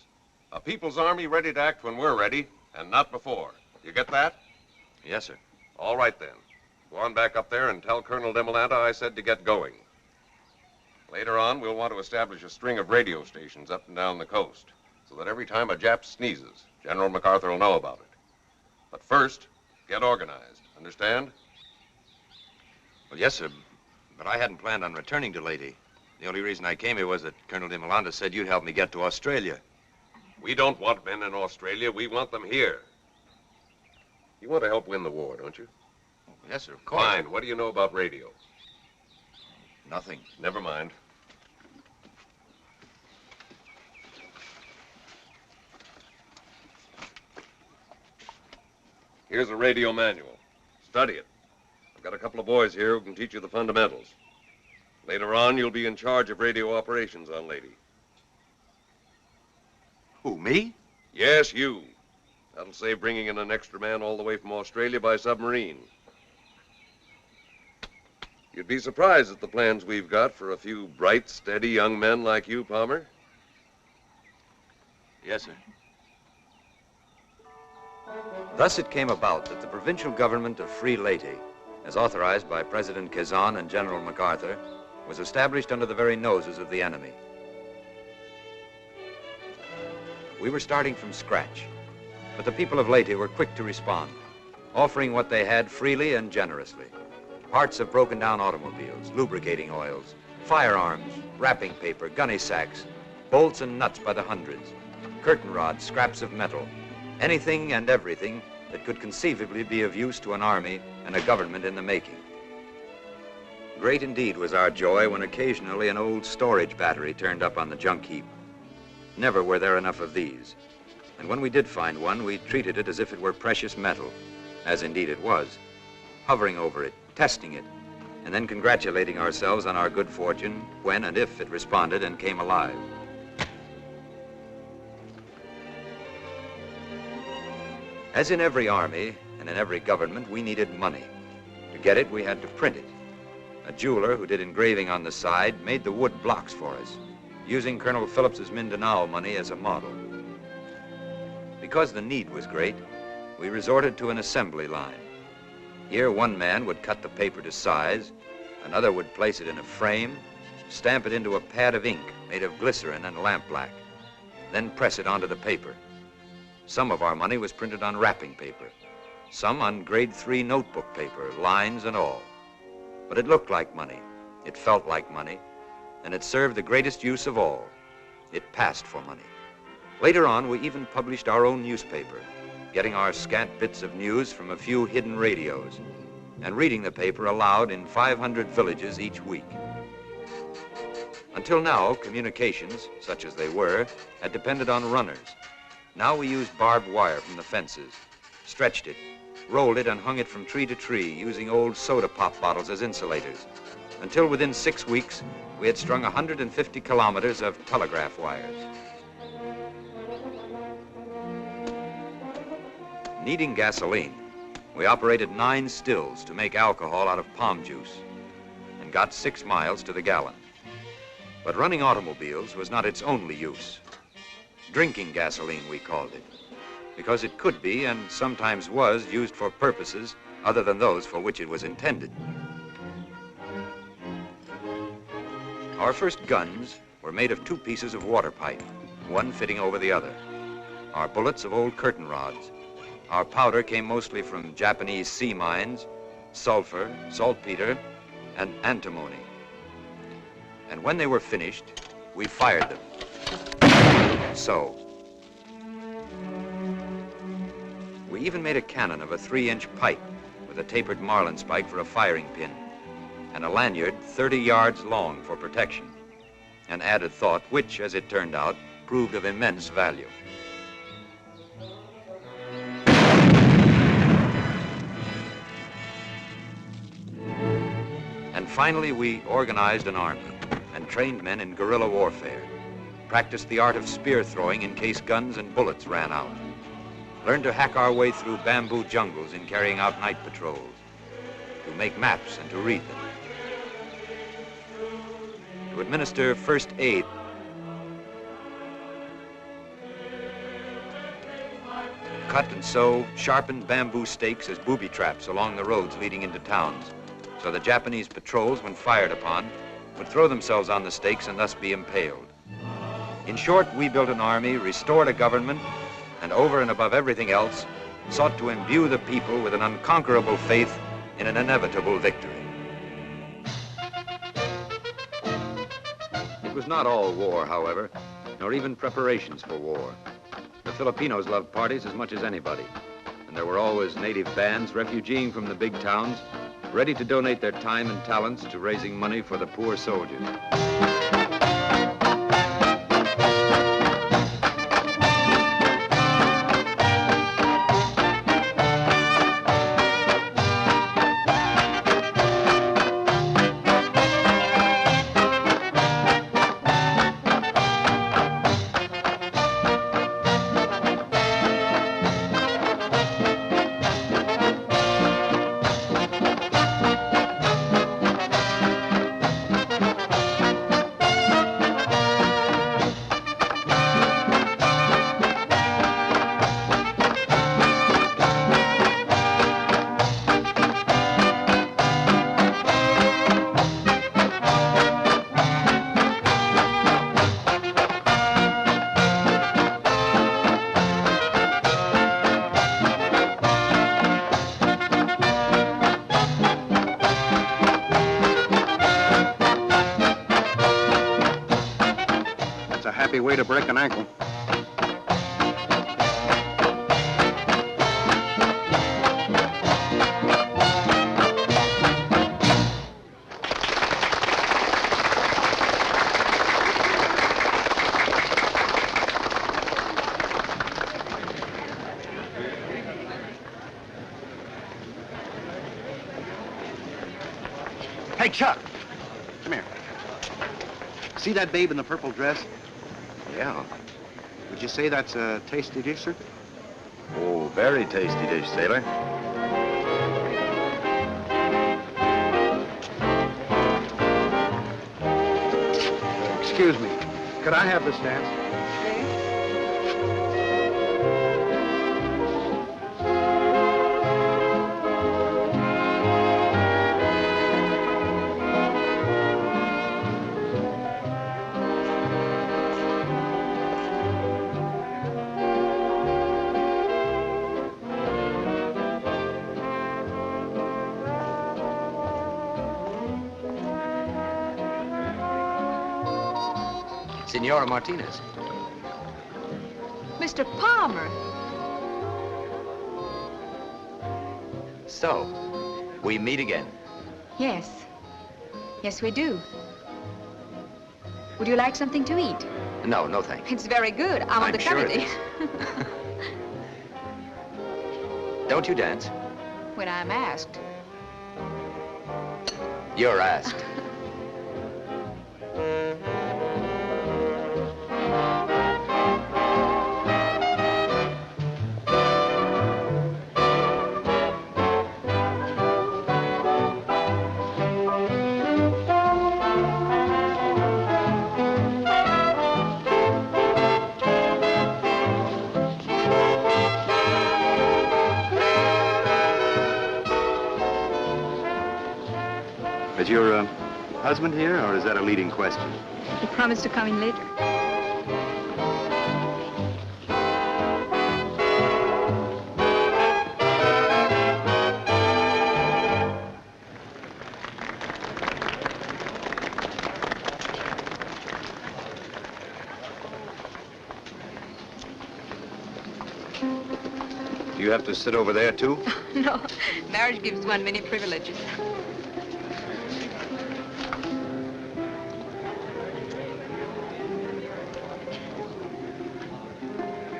a people's army ready to act when we're ready, and not before. You get that? Yes, sir. All right, then. Go on back up there and tell Colonel DeMolanta I said to get going. Later on, we'll want to establish a string of radio stations up and down the coast, so that every time a Jap sneezes, General MacArthur will know about it. But first, get organized. Understand? Well, yes, sir. But I hadn't planned on returning to Leyte. The only reason I came here was that Colonel DeMolanta said you'd help me get to Australia. We don't want men in Australia. We want them here. You want to help win the war, don't you? Oh, yes, sir, of course. Fine. What do you know about radio? Nothing. Never mind. Here's a radio manual. Study it. I've got a couple of boys here who can teach you the fundamentals. Later on, you'll be in charge of radio operations on Leyte. Who, me? Yes, you. That'll save bringing in an extra man all the way from Australia by submarine. You'd be surprised at the plans we've got for a few bright, steady young men like you, Palmer. Yes, sir. Thus it came about that the provincial government of Free Leyte, as authorized by President Quezon and General MacArthur, was established under the very noses of the enemy. We were starting from scratch, but the people of Leyte were quick to respond, offering what they had freely and generously. Parts of broken down automobiles, lubricating oils, firearms, wrapping paper, gunny sacks, bolts and nuts by the hundreds, curtain rods, scraps of metal, anything and everything that could conceivably be of use to an army and a government in the making. Great indeed was our joy when occasionally an old storage battery turned up on the junk heap. Never were there enough of these. And when we did find one, we treated it as if it were precious metal, as indeed it was, hovering over it, testing it, and then congratulating ourselves on our good fortune when and if it responded and came alive. As in every army and in every government, we needed money. To get it, we had to print it. A jeweler who did engraving on the side made the wood blocks for us, using Colonel Phillips's Mindanao money as a model. Because the need was great, we resorted to an assembly line. Here, one man would cut the paper to size, another would place it in a frame, stamp it into a pad of ink made of glycerin and lampblack, then press it onto the paper. Some of our money was printed on wrapping paper, some on grade 3 notebook paper, lines and all. But it looked like money, it felt like money, and it served the greatest use of all. It passed for money. Later on, we even published our own newspaper, getting our scant bits of news from a few hidden radios, and reading the paper aloud in 500 villages each week. Until now, communications, such as they were, had depended on runners. Now we used barbed wire from the fences, stretched it, rolled it, and hung it from tree to tree, using old soda pop bottles as insulators, until within 6 weeks, we had strung 150 kilometers of telegraph wires. Needing gasoline, we operated 9 stills to make alcohol out of palm juice and got 6 miles to the gallon. But running automobiles was not its only use. Drinking gasoline, we called it, because it could be and sometimes was used for purposes other than those for which it was intended. Our first guns were made of 2 pieces of water pipe, one fitting over the other. Our bullets of old curtain rods. Our powder came mostly from Japanese sea mines, sulfur, saltpeter, and antimony. And when they were finished, we fired them. So. We even made a cannon of a 3-inch pipe with a tapered marlin spike for a firing pin, and a lanyard 30 yards long for protection, an added thought which, as it turned out, proved of immense value. And finally, we organized an army and trained men in guerrilla warfare, practiced the art of spear throwing in case guns and bullets ran out, learned to hack our way through bamboo jungles in carrying out night patrols, to make maps and to read them, to administer first aid, cut and sew sharpened bamboo stakes as booby traps along the roads leading into towns, so the Japanese patrols, when fired upon, would throw themselves on the stakes and thus be impaled. In short, we built an army, restored a government, and over and above everything else, sought to imbue the people with an unconquerable faith in an inevitable victory. It was not all war, however, nor even preparations for war. The Filipinos loved parties as much as anybody, and there were always native bands refugeeing from the big towns, ready to donate their time and talents to raising money for the poor soldiers. sloppy way to break an ankle. Hey, Chuck. Come here. See that babe in the purple dress? Yeah. Would you say that's a tasty dish, sir? Oh, very tasty dish, sailor. Excuse me. Could I have this dance? Senora Martinez. Mr. Palmer. So, we meet again. Yes. Yes, we do. Would you like something to eat? No, no thanks. It's very good. I'm on the sure committee. Don't you dance? When I'm asked. You're asked. Is your husband here, or is that a leading question? He promised to come in later. Do you have to sit over there, too? No, marriage gives one many privileges.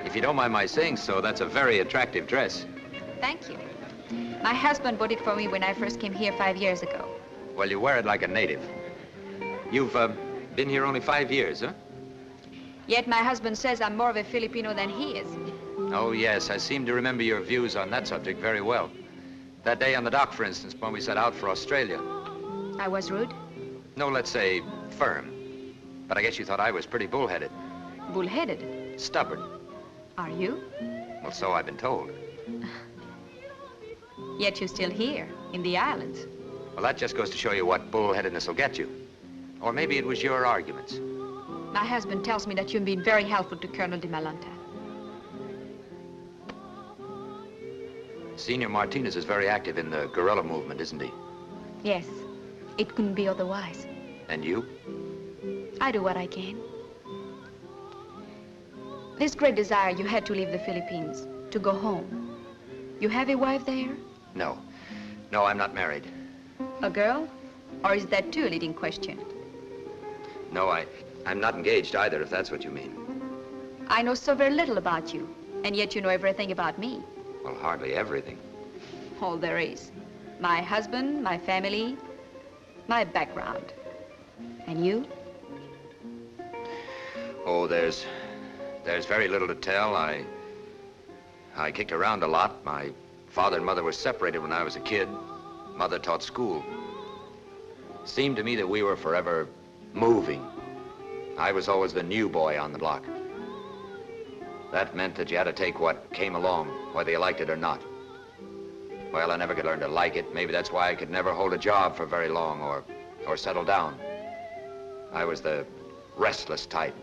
If you don't mind my saying so, that's a very attractive dress. Thank you. My husband bought it for me when I first came here 5 years ago. Well, you wear it like a native. You've been here only 5 years, huh? Yet my husband says I'm more of a Filipino than he is. Oh, yes, I seem to remember your views on that subject very well. That day on the dock, for instance, when we set out for Australia. I was rude? No, let's say firm. But I guess you thought I was pretty bullheaded. Bullheaded? Stubborn. Are you? Well, so I've been told. Yet you're still here, in the islands. Well, that just goes to show you what bullheadedness will get you. Or maybe it was your arguments. My husband tells me that you've been very helpful to Colonel de Malanta. Senior Martinez is very active in the guerrilla movement, isn't he? Yes, it couldn't be otherwise. And you? I do what I can. This great desire you had to leave the Philippines, to go home. You have a wife there? No. No, I'm not married. A girl? Or is that too a leading question? No, I'm not engaged either, if that's what you mean. I know so very little about you, and yet you know everything about me. Well, hardly everything. All there is. My husband, my family, my background. And you? Oh, there's very little to tell. I kicked around a lot. My father and mother were separated when I was a kid. Mother taught school. It seemed to me that we were forever moving. I was always the new boy on the block. That meant that you had to take what came along, whether you liked it or not. Well, I never could learn to like it. Maybe that's why I could never hold a job for very long or settle down. I was the restless type.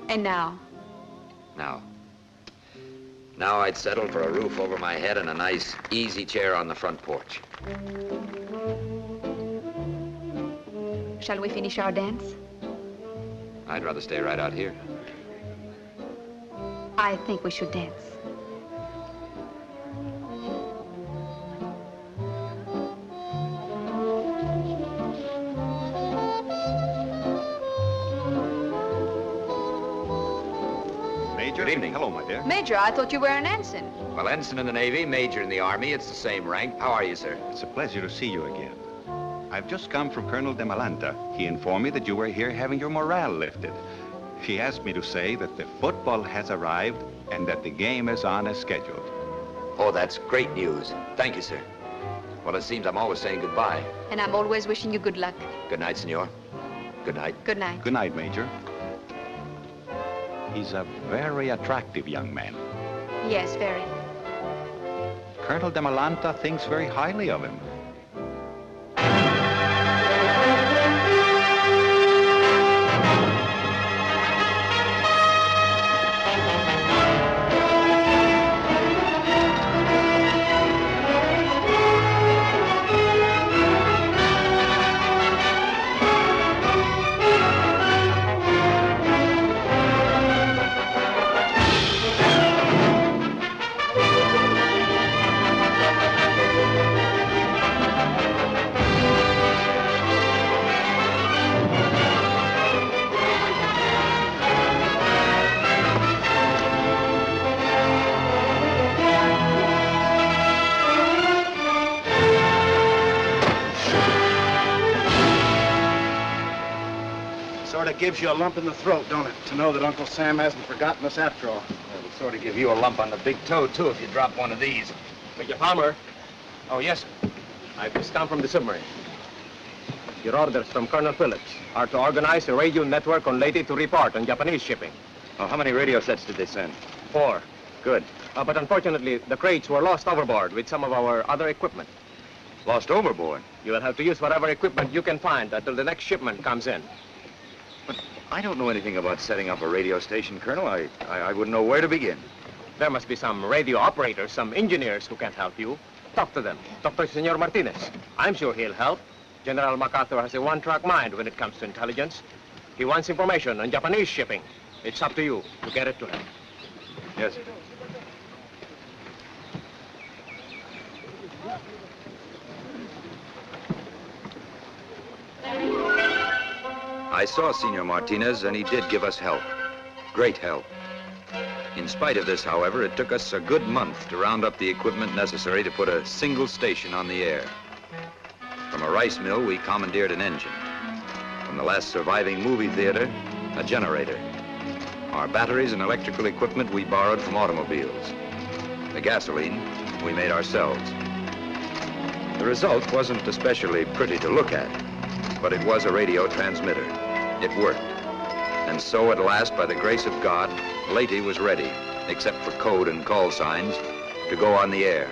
And now? Now I'd settle for a roof over my head and a nice, easy chair on the front porch. Shall we finish our dance? I'd rather stay right out here. I think we should dance. Major. Good evening. Hello, my dear. Major, I thought you were an ensign. Well, ensign in the Navy, major in the Army. It's the same rank. How are you, sir? It's a pleasure to see you again. I've just come from Colonel de Malanta. He informed me that you were here having your morale lifted. He asked me to say that the football has arrived and that the game is on as scheduled. Oh, that's great news. Thank you, sir. Well, it seems I'm always saying goodbye. And I'm always wishing you good luck. Good night, senor. Good night. Good night. Good night, Major. He's a very attractive young man. Yes, very. Colonel de Malanta thinks very highly of him. Sort of gives you a lump in the throat, don't it, to know that Uncle Sam hasn't forgotten us after all. It'll sort of give you a lump on the big toe, too, if you drop one of these. Major Palmer. Oh, yes, sir. I've just come from the submarine. Your orders from Colonel Phillips are to organize a radio network on Leyte to report on Japanese shipping. Oh, how many radio sets did they send? 4. Good. But unfortunately, the crates were lost overboard with some of our other equipment. Lost overboard? You will have to use whatever equipment you can find until the next shipment comes in. But I don't know anything about setting up a radio station, Colonel. I wouldn't know where to begin. There must be some radio operators, some engineers who can help you. Talk to them. Talk to Senor Martinez. I'm sure he'll help. General MacArthur has a one-track mind when it comes to intelligence. He wants information on Japanese shipping. It's up to you to get it to him. Yes, sir. I saw Senor Martinez, and he did give us help. Great help. In spite of this, however, it took us a good month to round up the equipment necessary to put a single station on the air. From a rice mill, we commandeered an engine. From the last surviving movie theater, a generator. Our batteries and electrical equipment we borrowed from automobiles. The gasoline we made ourselves. The result wasn't especially pretty to look at, but it was a radio transmitter. It worked. And so at last, by the grace of God, Leyte was ready, except for code and call signs, to go on the air.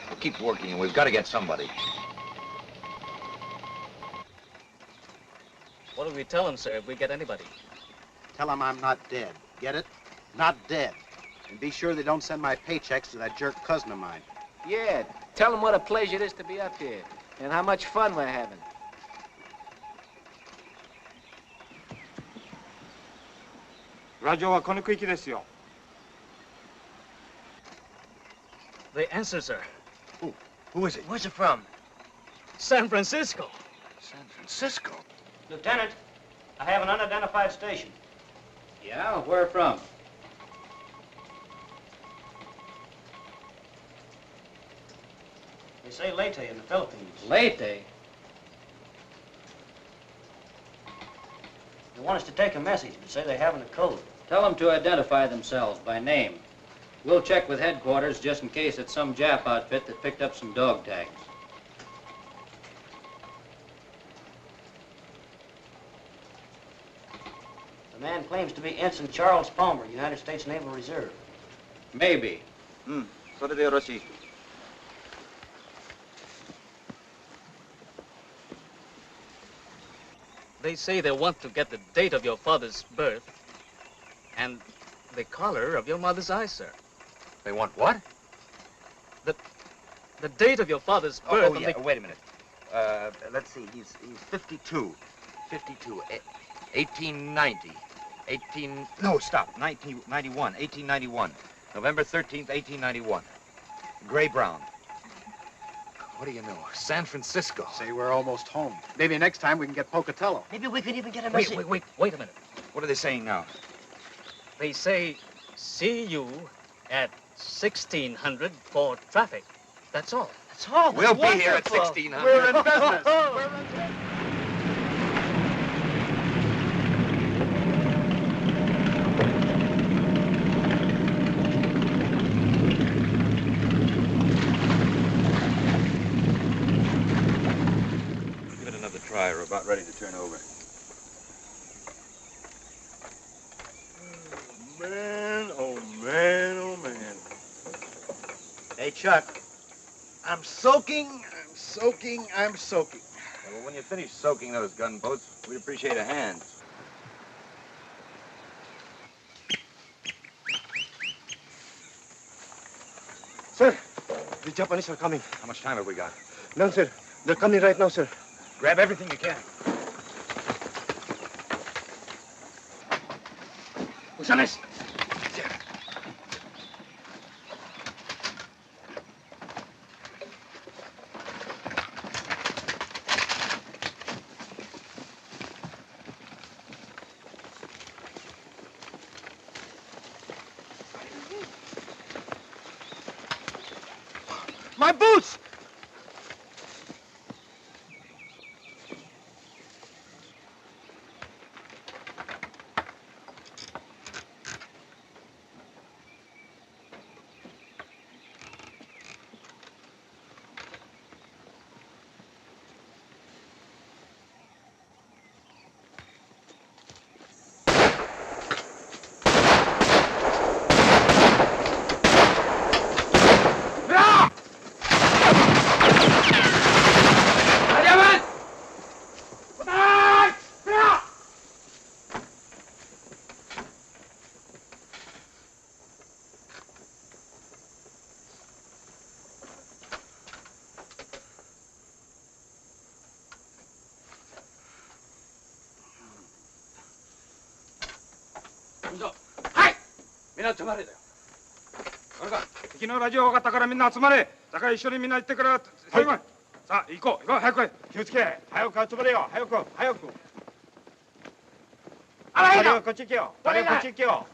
We'll keep working, and we've got to get somebody. What do we tell him, sir, if we get anybody? Tell them I'm not dead. Get it? Not dead. And be sure they don't send my paychecks to that jerk cousin of mine. Yeah, tell them what a pleasure it is to be up here and how much fun we're having. They answer, sir. Who is it? Where's it from? San Francisco. San Francisco? Lieutenant, I have an unidentified station. Yeah? Where from? They say Leyte in the Philippines. Leyte? They want us to take a message, but say they haven't a code. Tell them to identify themselves by name. We'll check with headquarters just in case it's some Jap outfit that picked up some dog tags. The man claims to be Ensign Charles Palmer, United States Naval Reserve. Maybe. They say they want to get the date of your father's birth and the color of your mother's eyes, sir. They want what? The date of your father's birth. Oh, yeah. Wait a minute. Let's see. He's 52. 52. 1890. 18. No, stop. 1991. 1891. November 13th, 1891. Gray brown. What do you know? San Francisco. Say, we're almost home. Maybe next time we can get Pocatello. Maybe we can even get a Wait, message. wait a minute. What are they saying now? They say, see you at 1600 for traffic. That's all. That's all. We'll be here at 1600. We're in business. We're in business. Give it another try. We're about ready to turn over. Man, oh man, oh man. Hey, Chuck. I'm soaking. Yeah, well, when you finish soaking those gunboats, we'd appreciate a hand. Sir, the Japanese are coming. How much time have we got? None, sir. They're coming right now, sir. Grab everything you can. Usanes! My boots!はい。みんな集まれだよ。あれか。敵のラジオ分かったからみんな集まれ。だから一緒にみんな行ってから。はい。さあ行こう。早く。気をつけ。早く集まれよ。早く。あらいだ。こっち行けよ。こっち行けよ。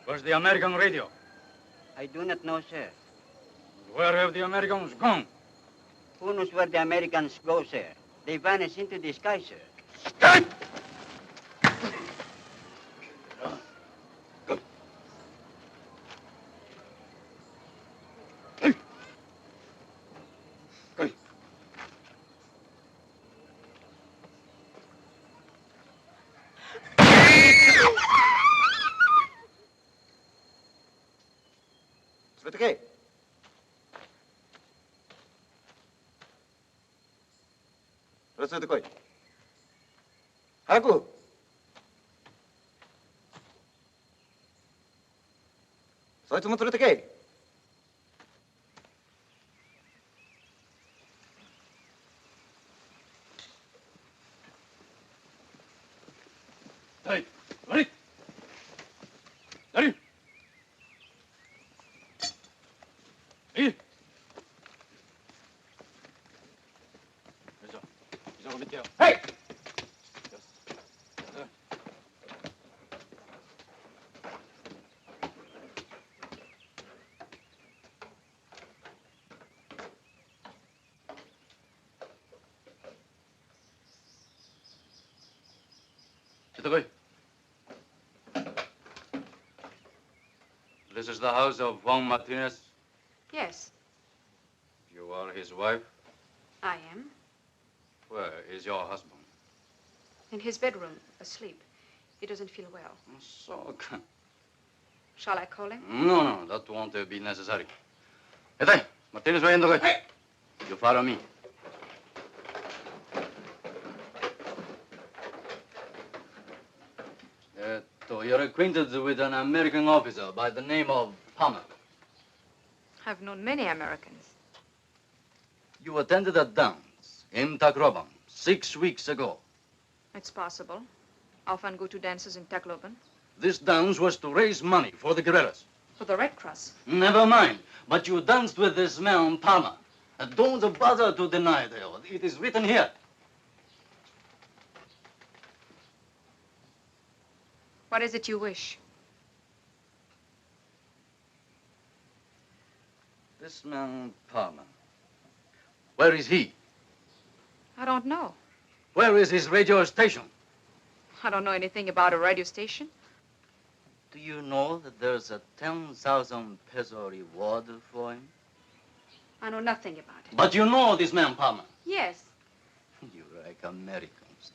Where's the American radio? I do not know, sir. Where have the Americans gone? Who knows where the Americans go, sir? They vanish into the sky, sir. Stand! それでけい。それ連れてこい。早く。そいつも連れてけい。はい、悪い。何？いい。よいしょ。以上見てよ。はい。This is the house of Juan Martinez. Yes, You are his wife. I am. Where is your husband? In his bedroom, asleep. He doesn't feel well. So, Shall I call him? no, that won't be necessary. Hey, Martinez, way in the way. You follow me. You're acquainted with an American officer by the name of Palmer. I've known many Americans. You attended a dance in Tacloban 6 weeks ago. It's possible. Often go to dances in Tacloban. This dance was to raise money for the guerrillas. For the Red Cross. Never mind. But you danced with this man, Palmer. And don't bother to deny it. It is written here. What is it you wish? This man, Palmer. Where is he? I don't know. Where is his radio station? I don't know anything about a radio station. Do you know that there's a 10,000 peso reward for him? I know nothing about it. But you know this man, Palmer. Yes. You like Americans.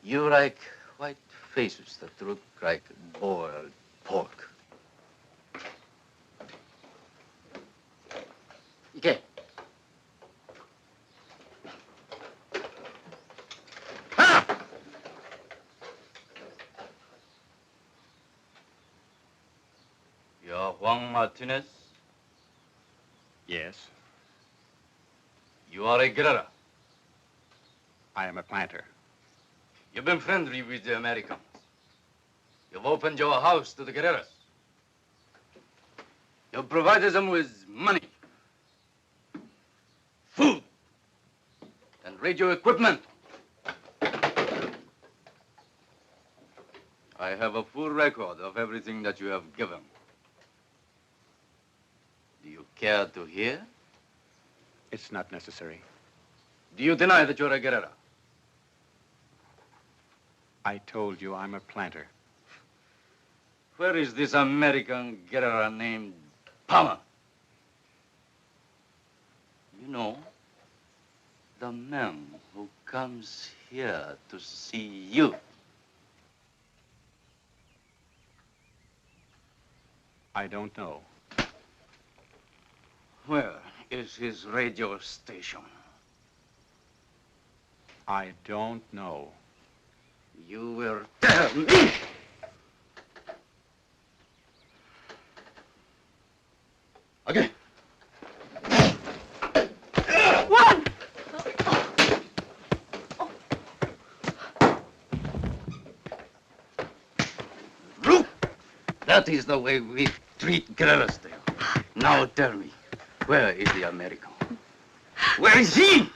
You like white faces that look like boiled pork. Ike. You're Juan Martinez? Yes. You are a guerrilla. I am a planter. You've been friendly with the Americans. You've opened your house to the guerrillas. You've provided them with money, food, and radio equipment. I have a full record of everything that you have given. Do you care to hear? It's not necessary. Do you deny that you're a guerrilla? I told you I'm a planter. Where is this American guerrilla named Palmer? You know, the man who comes here to see you. I don't know. Where is his radio station? I don't know. You will tell me! Okay. One! Look! That is the way we treat guerrillas there. Now tell me, where is the American? Where is he?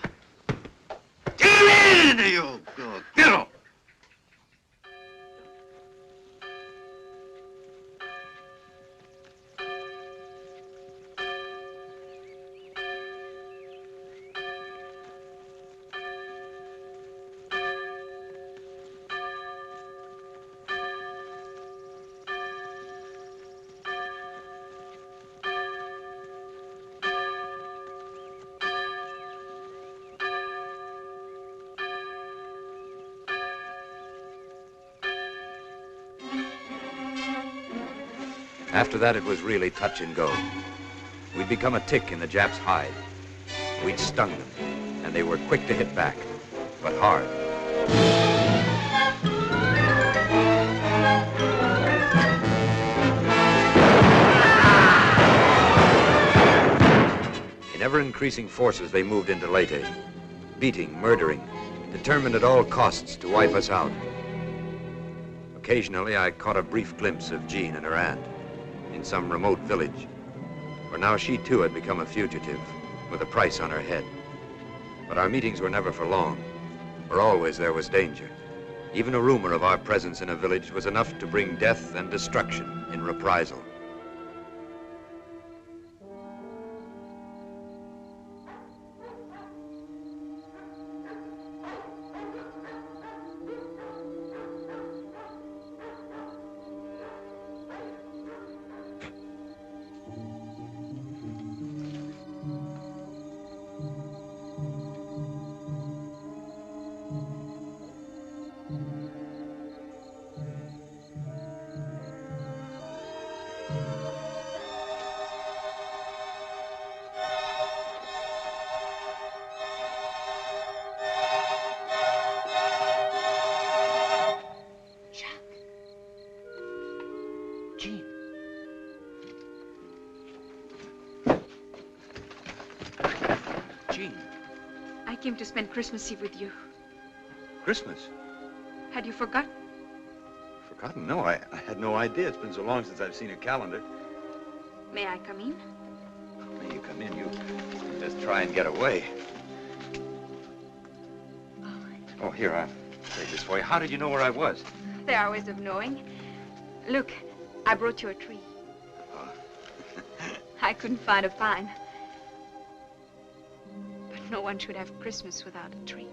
Tell me, you girl! After that, it was really touch and go. We'd become a tick in the Japs' hide. We'd stung them, and they were quick to hit back, but hard. In ever-increasing forces, they moved into Leyte, beating, murdering, determined at all costs to wipe us out. Occasionally, I caught a brief glimpse of Jeanne and her aunt in some remote village, for now she too had become a fugitive with a price on her head. But our meetings were never for long, for always there was danger. Even a rumor of our presence in a village was enough to bring death and destruction in reprisal. I came to spend Christmas Eve with you. Christmas? Had you forgotten? Forgotten? No, I had no idea. It's been so long since I've seen a calendar. May I come in? May you come in? You just try and get away. Oh, here, I'll take this for you. How did you know where I was? There are ways of knowing. Look, I brought you a tree. I couldn't find a pine. But no one should have Christmas without a tree.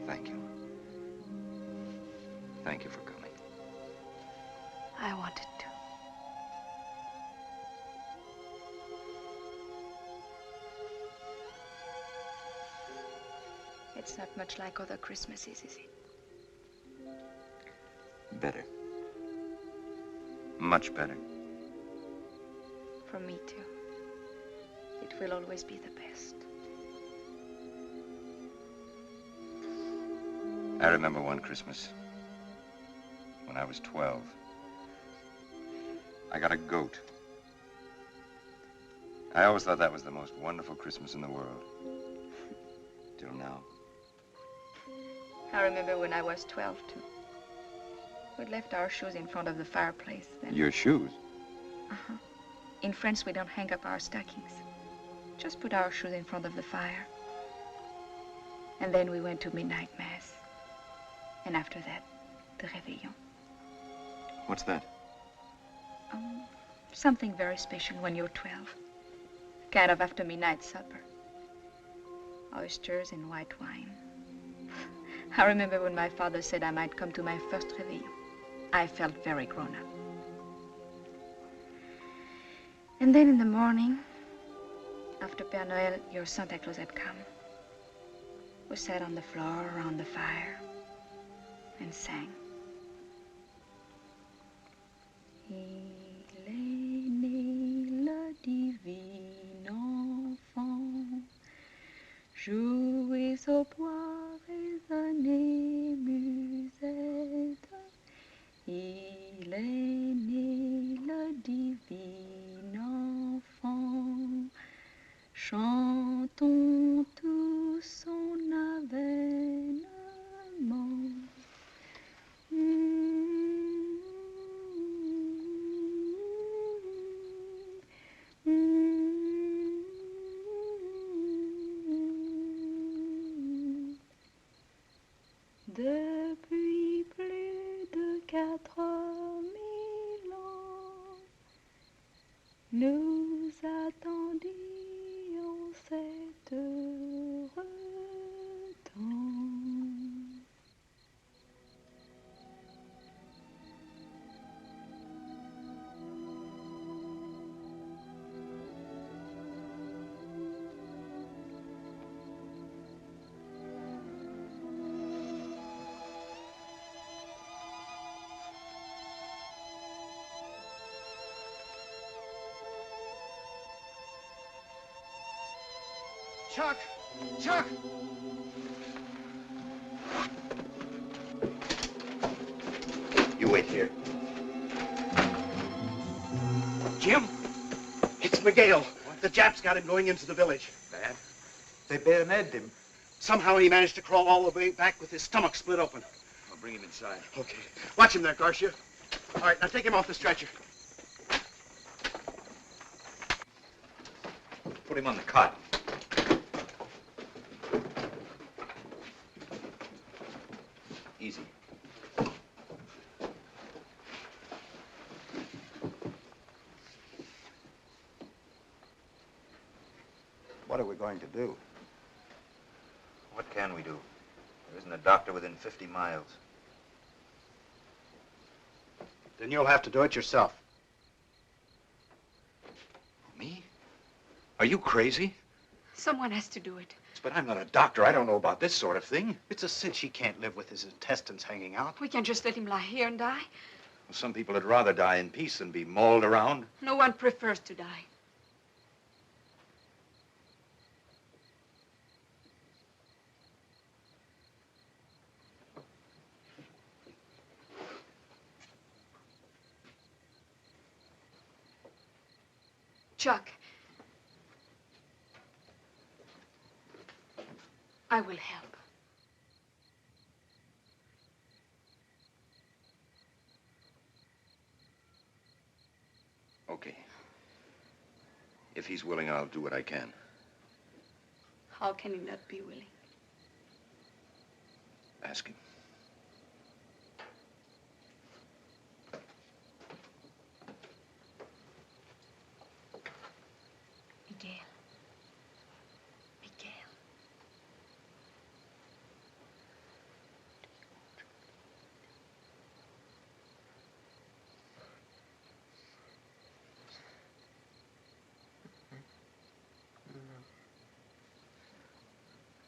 Thank you. Thank you for coming. I wanted to. It's not much like other Christmases, is it? Better. Much better. For me, too. It will always be the best. I remember one Christmas when I was 12. I got a goat. I always thought that was the most wonderful Christmas in the world. Till now. I remember when I was 12, too. We'd left our shoes in front of the fireplace then. Your shoes? Uh-huh. In France, we don't hang up our stockings. Just put our shoes in front of the fire. And then we went to midnight mass. And after that, the réveillon. What's that? Something very special when you're 12. Kind of after midnight supper. Oysters and white wine. I remember when my father said I might come to my first réveillon. I felt very grown up. And then in the morning, after Père Noël, your Santa Claus had come, we sat on the floor around the fire and sang. Il est né le divin enfant, jouez au bois, résonnez musette. Il est né le divin enfant, chantons tous son avènement. Depuis plus de 4000 ans, nous attendions cette Chuck! Chuck! You wait here. Jim, it's Miguel. The Japs got him going into the village. Bad? They bayoneted him. Somehow he managed to crawl all the way back with his stomach split open. I'll bring him inside. Okay. Watch him there, Garcia. All right, now take him off the stretcher. Put him on the cot. Easy. What are we going to do? What can we do? There isn't a doctor within 50 miles. Then you'll have to do it yourself. Me? Are you crazy? Someone has to do it. But I'm not a doctor. I don't know about this sort of thing. It's a cinch he can't live with his intestines hanging out. We can't just let him lie here and die. Well, some people would rather die in peace than be mauled around. No one prefers to die. Chuck, I will help. Okay. If he's willing, I'll do what I can. How can he not be willing? Ask him. Miguel. Miguel.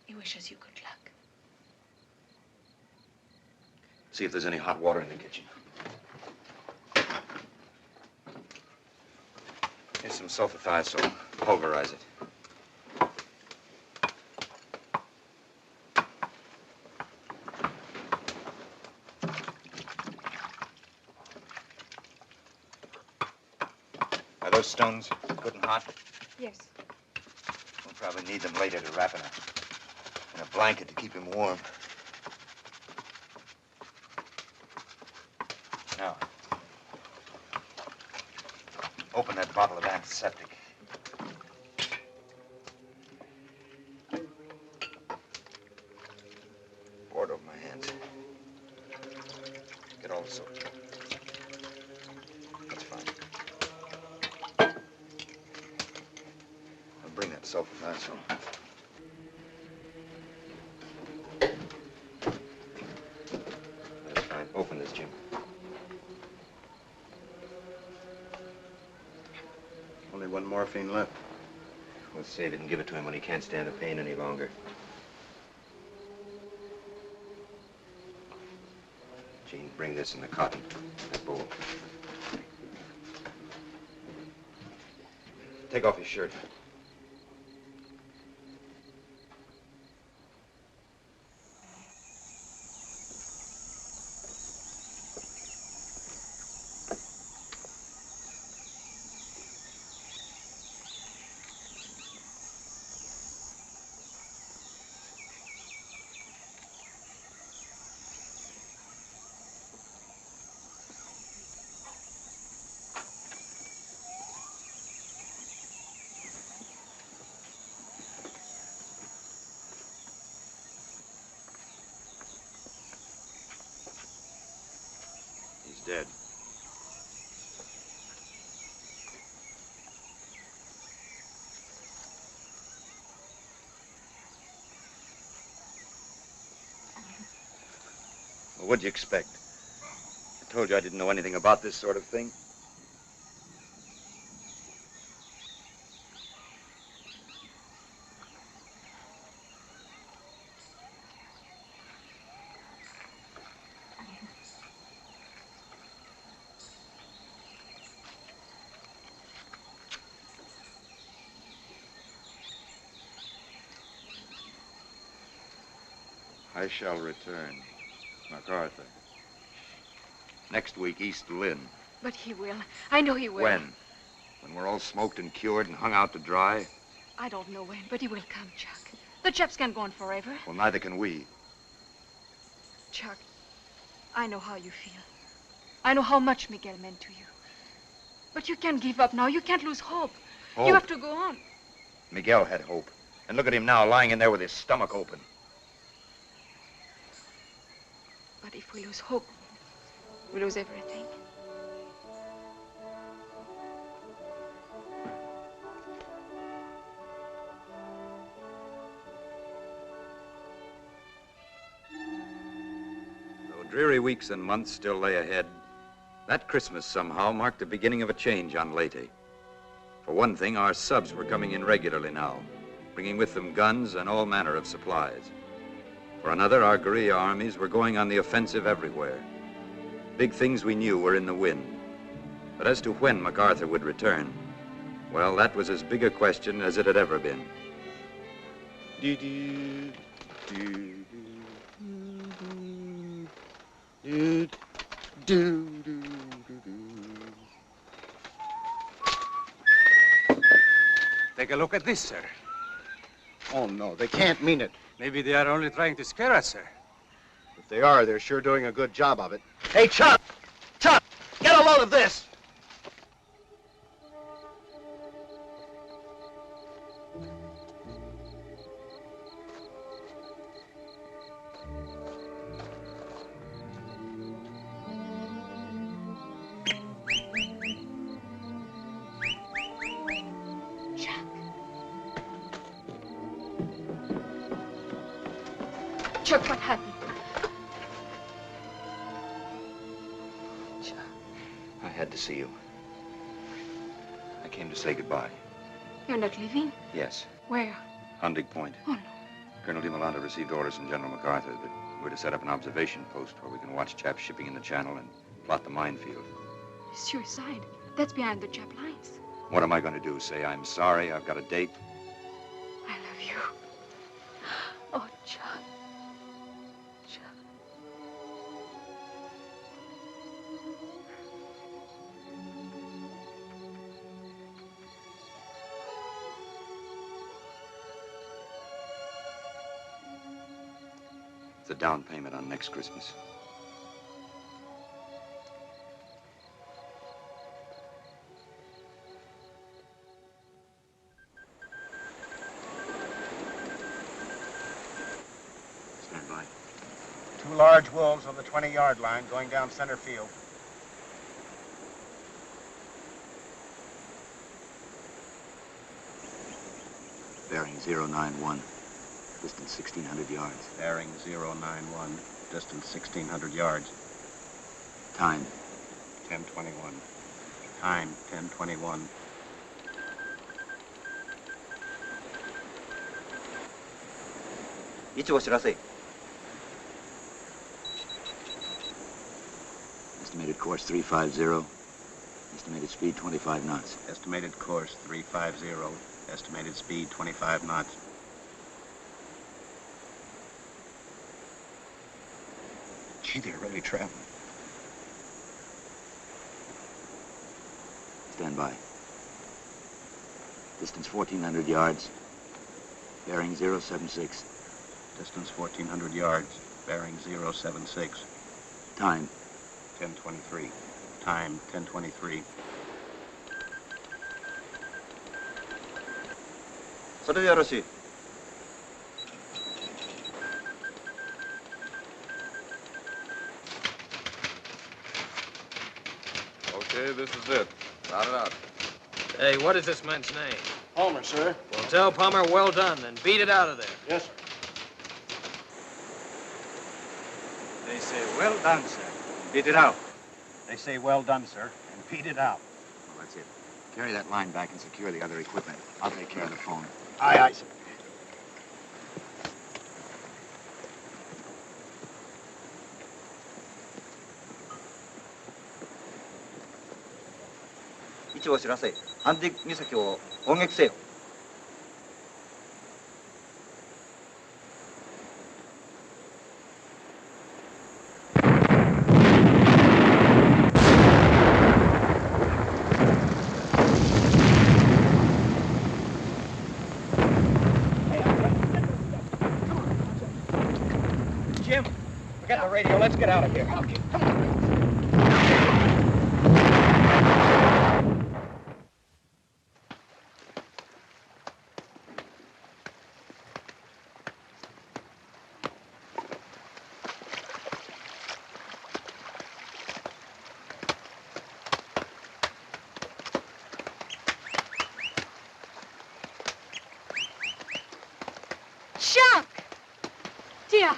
He wishes you good luck. See if there's any hot water in the kitchen. Here's some sulfathiazole. Pulverize it. Are those stones good and hot? Yes. We'll probably need them later to wrap in a blanket to keep him warm. Now, open that bottle of antiseptic. Pour it over my hands. Get all the soap. That's fine. I'll bring that sulfathiazole. That's fine. Open this, Jim. Only one morphine left. We'll save it and give it to him when he can't stand the pain any longer. Jeanne, bring this in the cotton, that bowl. Take off your shirt. Dead. Well, what'd you expect? I told you I didn't know anything about this sort of thing. I shall return. MacArthur. Next week, east to Lynn. But he will. I know he will. When? When we're all smoked and cured and hung out to dry? I don't know when, but he will come, Chuck. The chaps can't go on forever. Well, neither can we. Chuck, I know how you feel. I know how much Miguel meant to you. But you can't give up now. You can't lose hope. Hope? You have to go on. Miguel had hope. And look at him now, lying in there with his stomach open. But if we lose hope, we lose everything. Though dreary weeks and months still lay ahead, that Christmas somehow marked the beginning of a change on Leyte. For one thing, our subs were coming in regularly now, bringing with them guns and all manner of supplies. For another, our guerrilla armies were going on the offensive everywhere. Big things we knew were in the wind. But as to when MacArthur would return, well, that was as big a question as it had ever been. Take a look at this, sir. Oh, no, they can't mean it. Maybe they are only trying to scare us, sir. If they are, they're sure doing a good job of it. Hey, Chuck! Chuck! Get a load of this! Chuck, what happened? I had to see you. I came to say goodbye. You're not leaving? Yes. Where? Hunting Point. Oh, no. Colonel DeMolanda received orders from General MacArthur that we're to set up an observation post where we can watch chaps shipping in the channel and plot the minefield. Suicide. That's behind the Jap lines. What am I going to do? Say I'm sorry, I've got a date? I love you. Oh, Chuck. It's a down payment on next Christmas. Stand by. 2 large wolves on the 20-yard line going down center field. Bearing 091. Distance 1,600 yards. Bearing 091, distance 1,600 yards. Time. 10:21. Time, 10:21. Estimated course 350. Estimated speed 25 knots. Estimated course 350. Estimated speed 25 knots. Gee, they're really traveling. Stand by. Distance 1,400 yards. Bearing 076. Distance 1,400 yards. Bearing 076. Time. 10:23. Time, 10:23. それでよろしい。Okay, this is it. Rout it out. Hey, what is this man's name? Palmer, sir. Well, tell Palmer well done and beat it out of there. Yes, sir. They say, well done, sir. Beat it out. They say, well done, sir, and beat it out. Well, that's it. Carry that line back and secure the other equipment. I'll take care of the phone. Aye, aye, sir. Jim? Forget the radio. Let's get out of here. Okay. Come on. Chuck! Tia,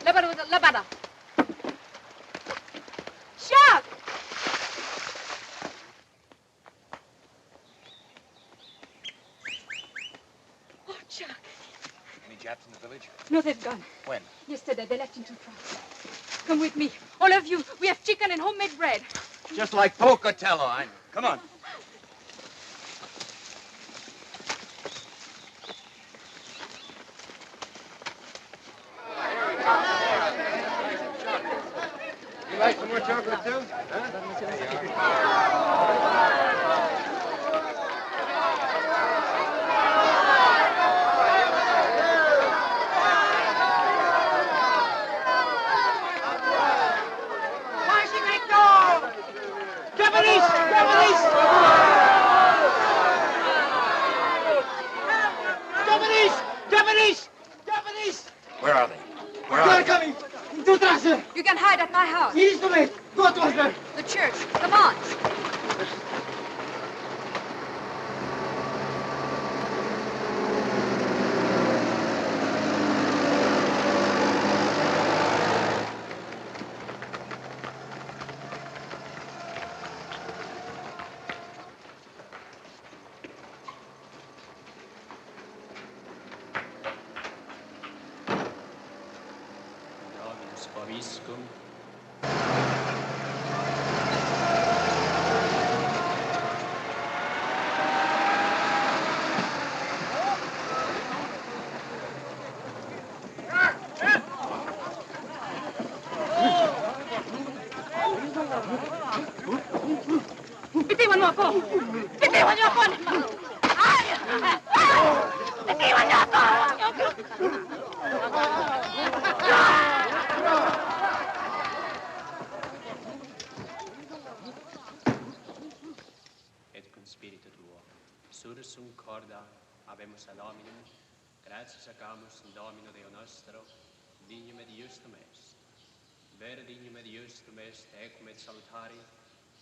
labada. Chuck! Oh, Chuck. Any Japs in the village? No, they've gone. When? Yesterday, they left in 2 trucks. Come with me. All of you. We have chicken and homemade bread. Just like Pocatello, I know. Come on. You like some more chocolate, too? Japanese! Where are they? They are coming! To Tracer! You can hide at my house. It is too late. Go to her. The church. Come on. Bitiwan mo ako! Bitiwan niyo ako! Ay! Bitiwan niyo ako! Et cum spiritu tuo, sursum corda habemus ad hominum, gratias agamus in Domino Deo nostro, dignum et justum est. Vere dignum et justum est, ecum et salutari,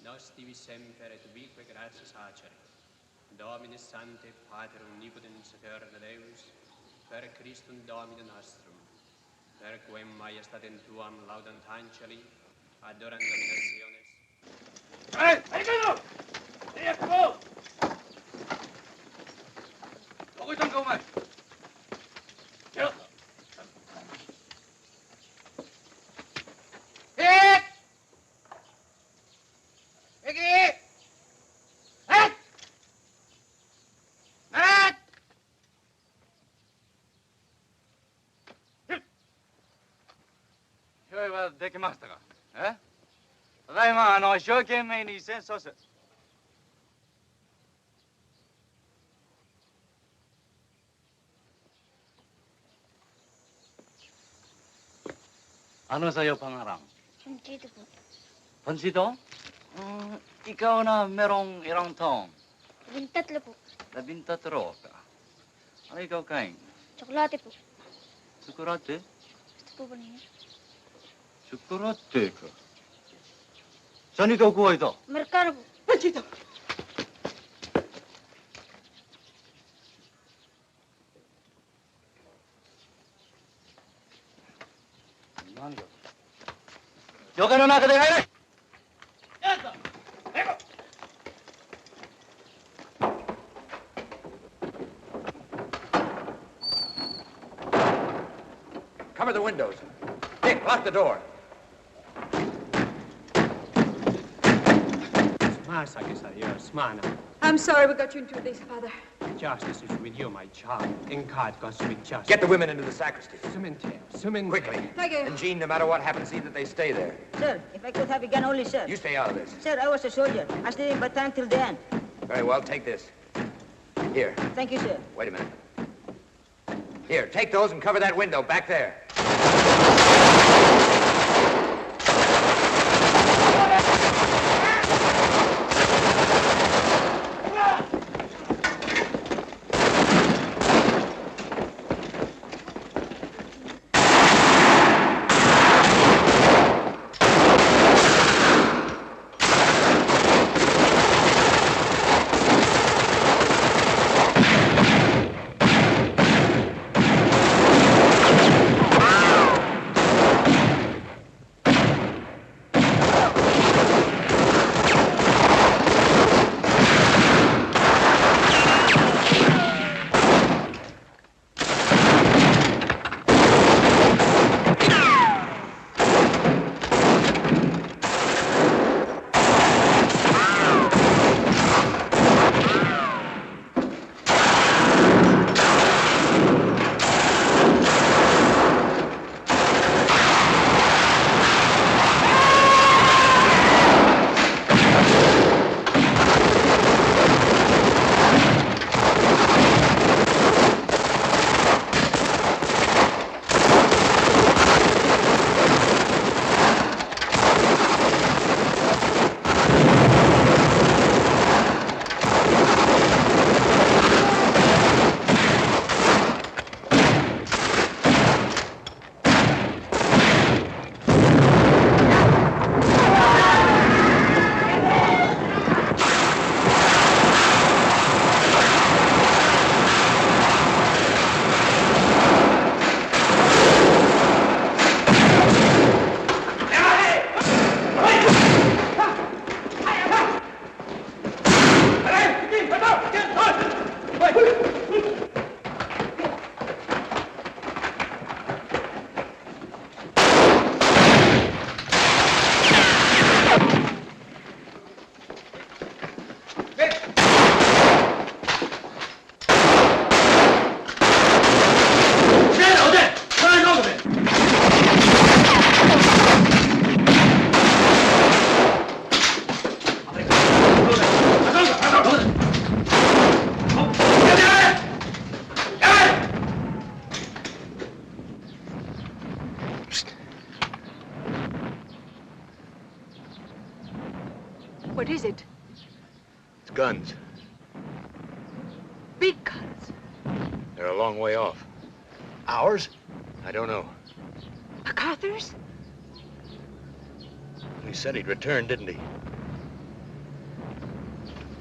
nos divi semper et ubique gratias acere. Domine Sante, Pater omnipotens eterna Deus, per Christum Domine nostrum, per quem majestatem tuam laudant angeli, adorant dominationes. Hey, ¡Esto! ¿Cómo están, comadre? Ano sa'yo pangarang? Panchito po. Pansito? Ikaw na merong ilang taon? 13 po. 13 ka. Ano ikaw kain? Tsokolate po. Tsokolate? Gusto po ba ninyo? Tsokolate ka. Saan ikaw kuha ito? Merkano po. Panchito! Yo que no nada de aire. Cover the windows. Dick, lock the door. I'm sorry we got you into this, Father. Justice is with you, my child. In God goes with justice. Get the women into the sacristy. Quickly. Thank you. And Jeanne, no matter what happens, see that they stay there. Sir, if I could have a gun only, sir. You stay out of this. Sir, I was a soldier. I stayed in Bataan till the end. Very well, take this. Here. Thank you, sir. Wait a minute. Here, take those and cover that window back there. What is it? It's guns. Big guns. They're a long way off. Ours? I don't know. MacArthur's? He said he'd return, didn't he?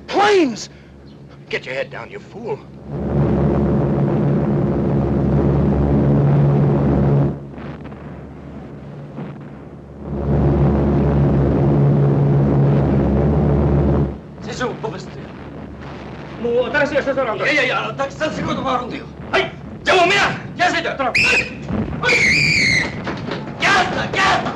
Planes! Get your head down, you fool. 뭐 다시 서서란다. 예예예, 닥산 쓰고도 말은데요. 아이, 저거 뭐야? 야세들. 야스다, 야스다.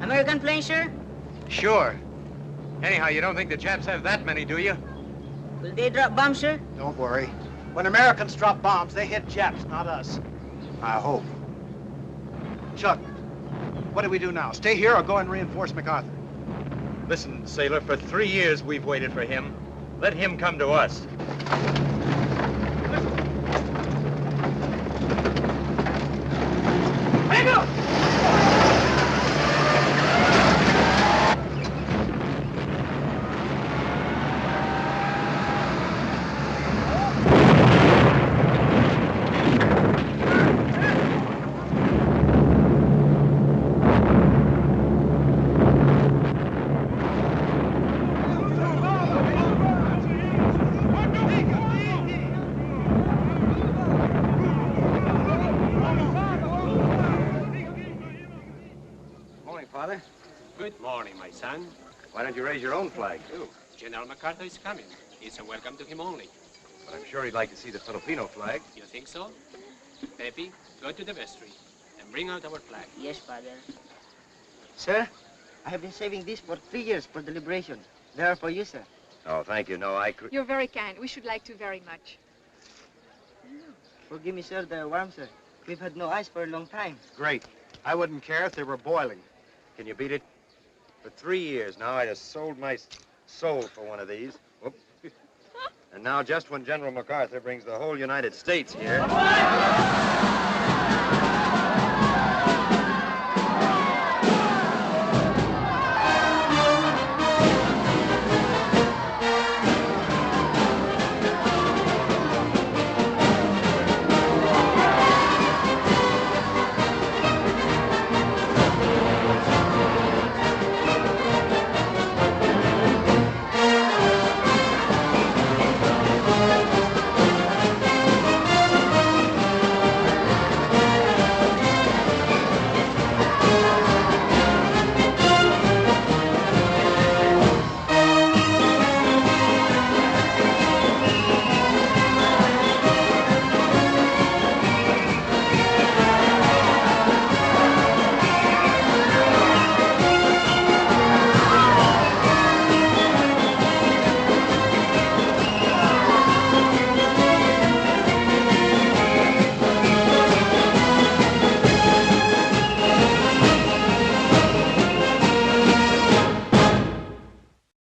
American plane, sir? Sure. Anyhow, you don't think the Japs have that many, do you? Will they drop bombs, sir? Don't worry. When Americans drop bombs, they hit Japs, not us. I hope. Chuck, what do we do now? Stay here or go and reinforce MacArthur? Listen, sailor, for 3 years we've waited for him. Let him come to us. Hang up! Father? Good morning, my son. Why don't you raise your own flag, too? General MacArthur is coming. It's a welcome to him only. But I'm sure he'd like to see the Filipino flag. You think so? Pepe, go to the vestry and bring out our flag. Yes, Father. Sir, I have been saving these for 3 years for the liberation. They are for you, sir. Oh, thank you. No, You're very kind. We should like to very much. Forgive me, sir, they're warm, sir. We've had no ice for a long time. Great. I wouldn't care if they were boiling. Can you beat it? For 3 years now, I just sold my soul for one of these. Whoop. And now, just when General MacArthur brings the whole United States here...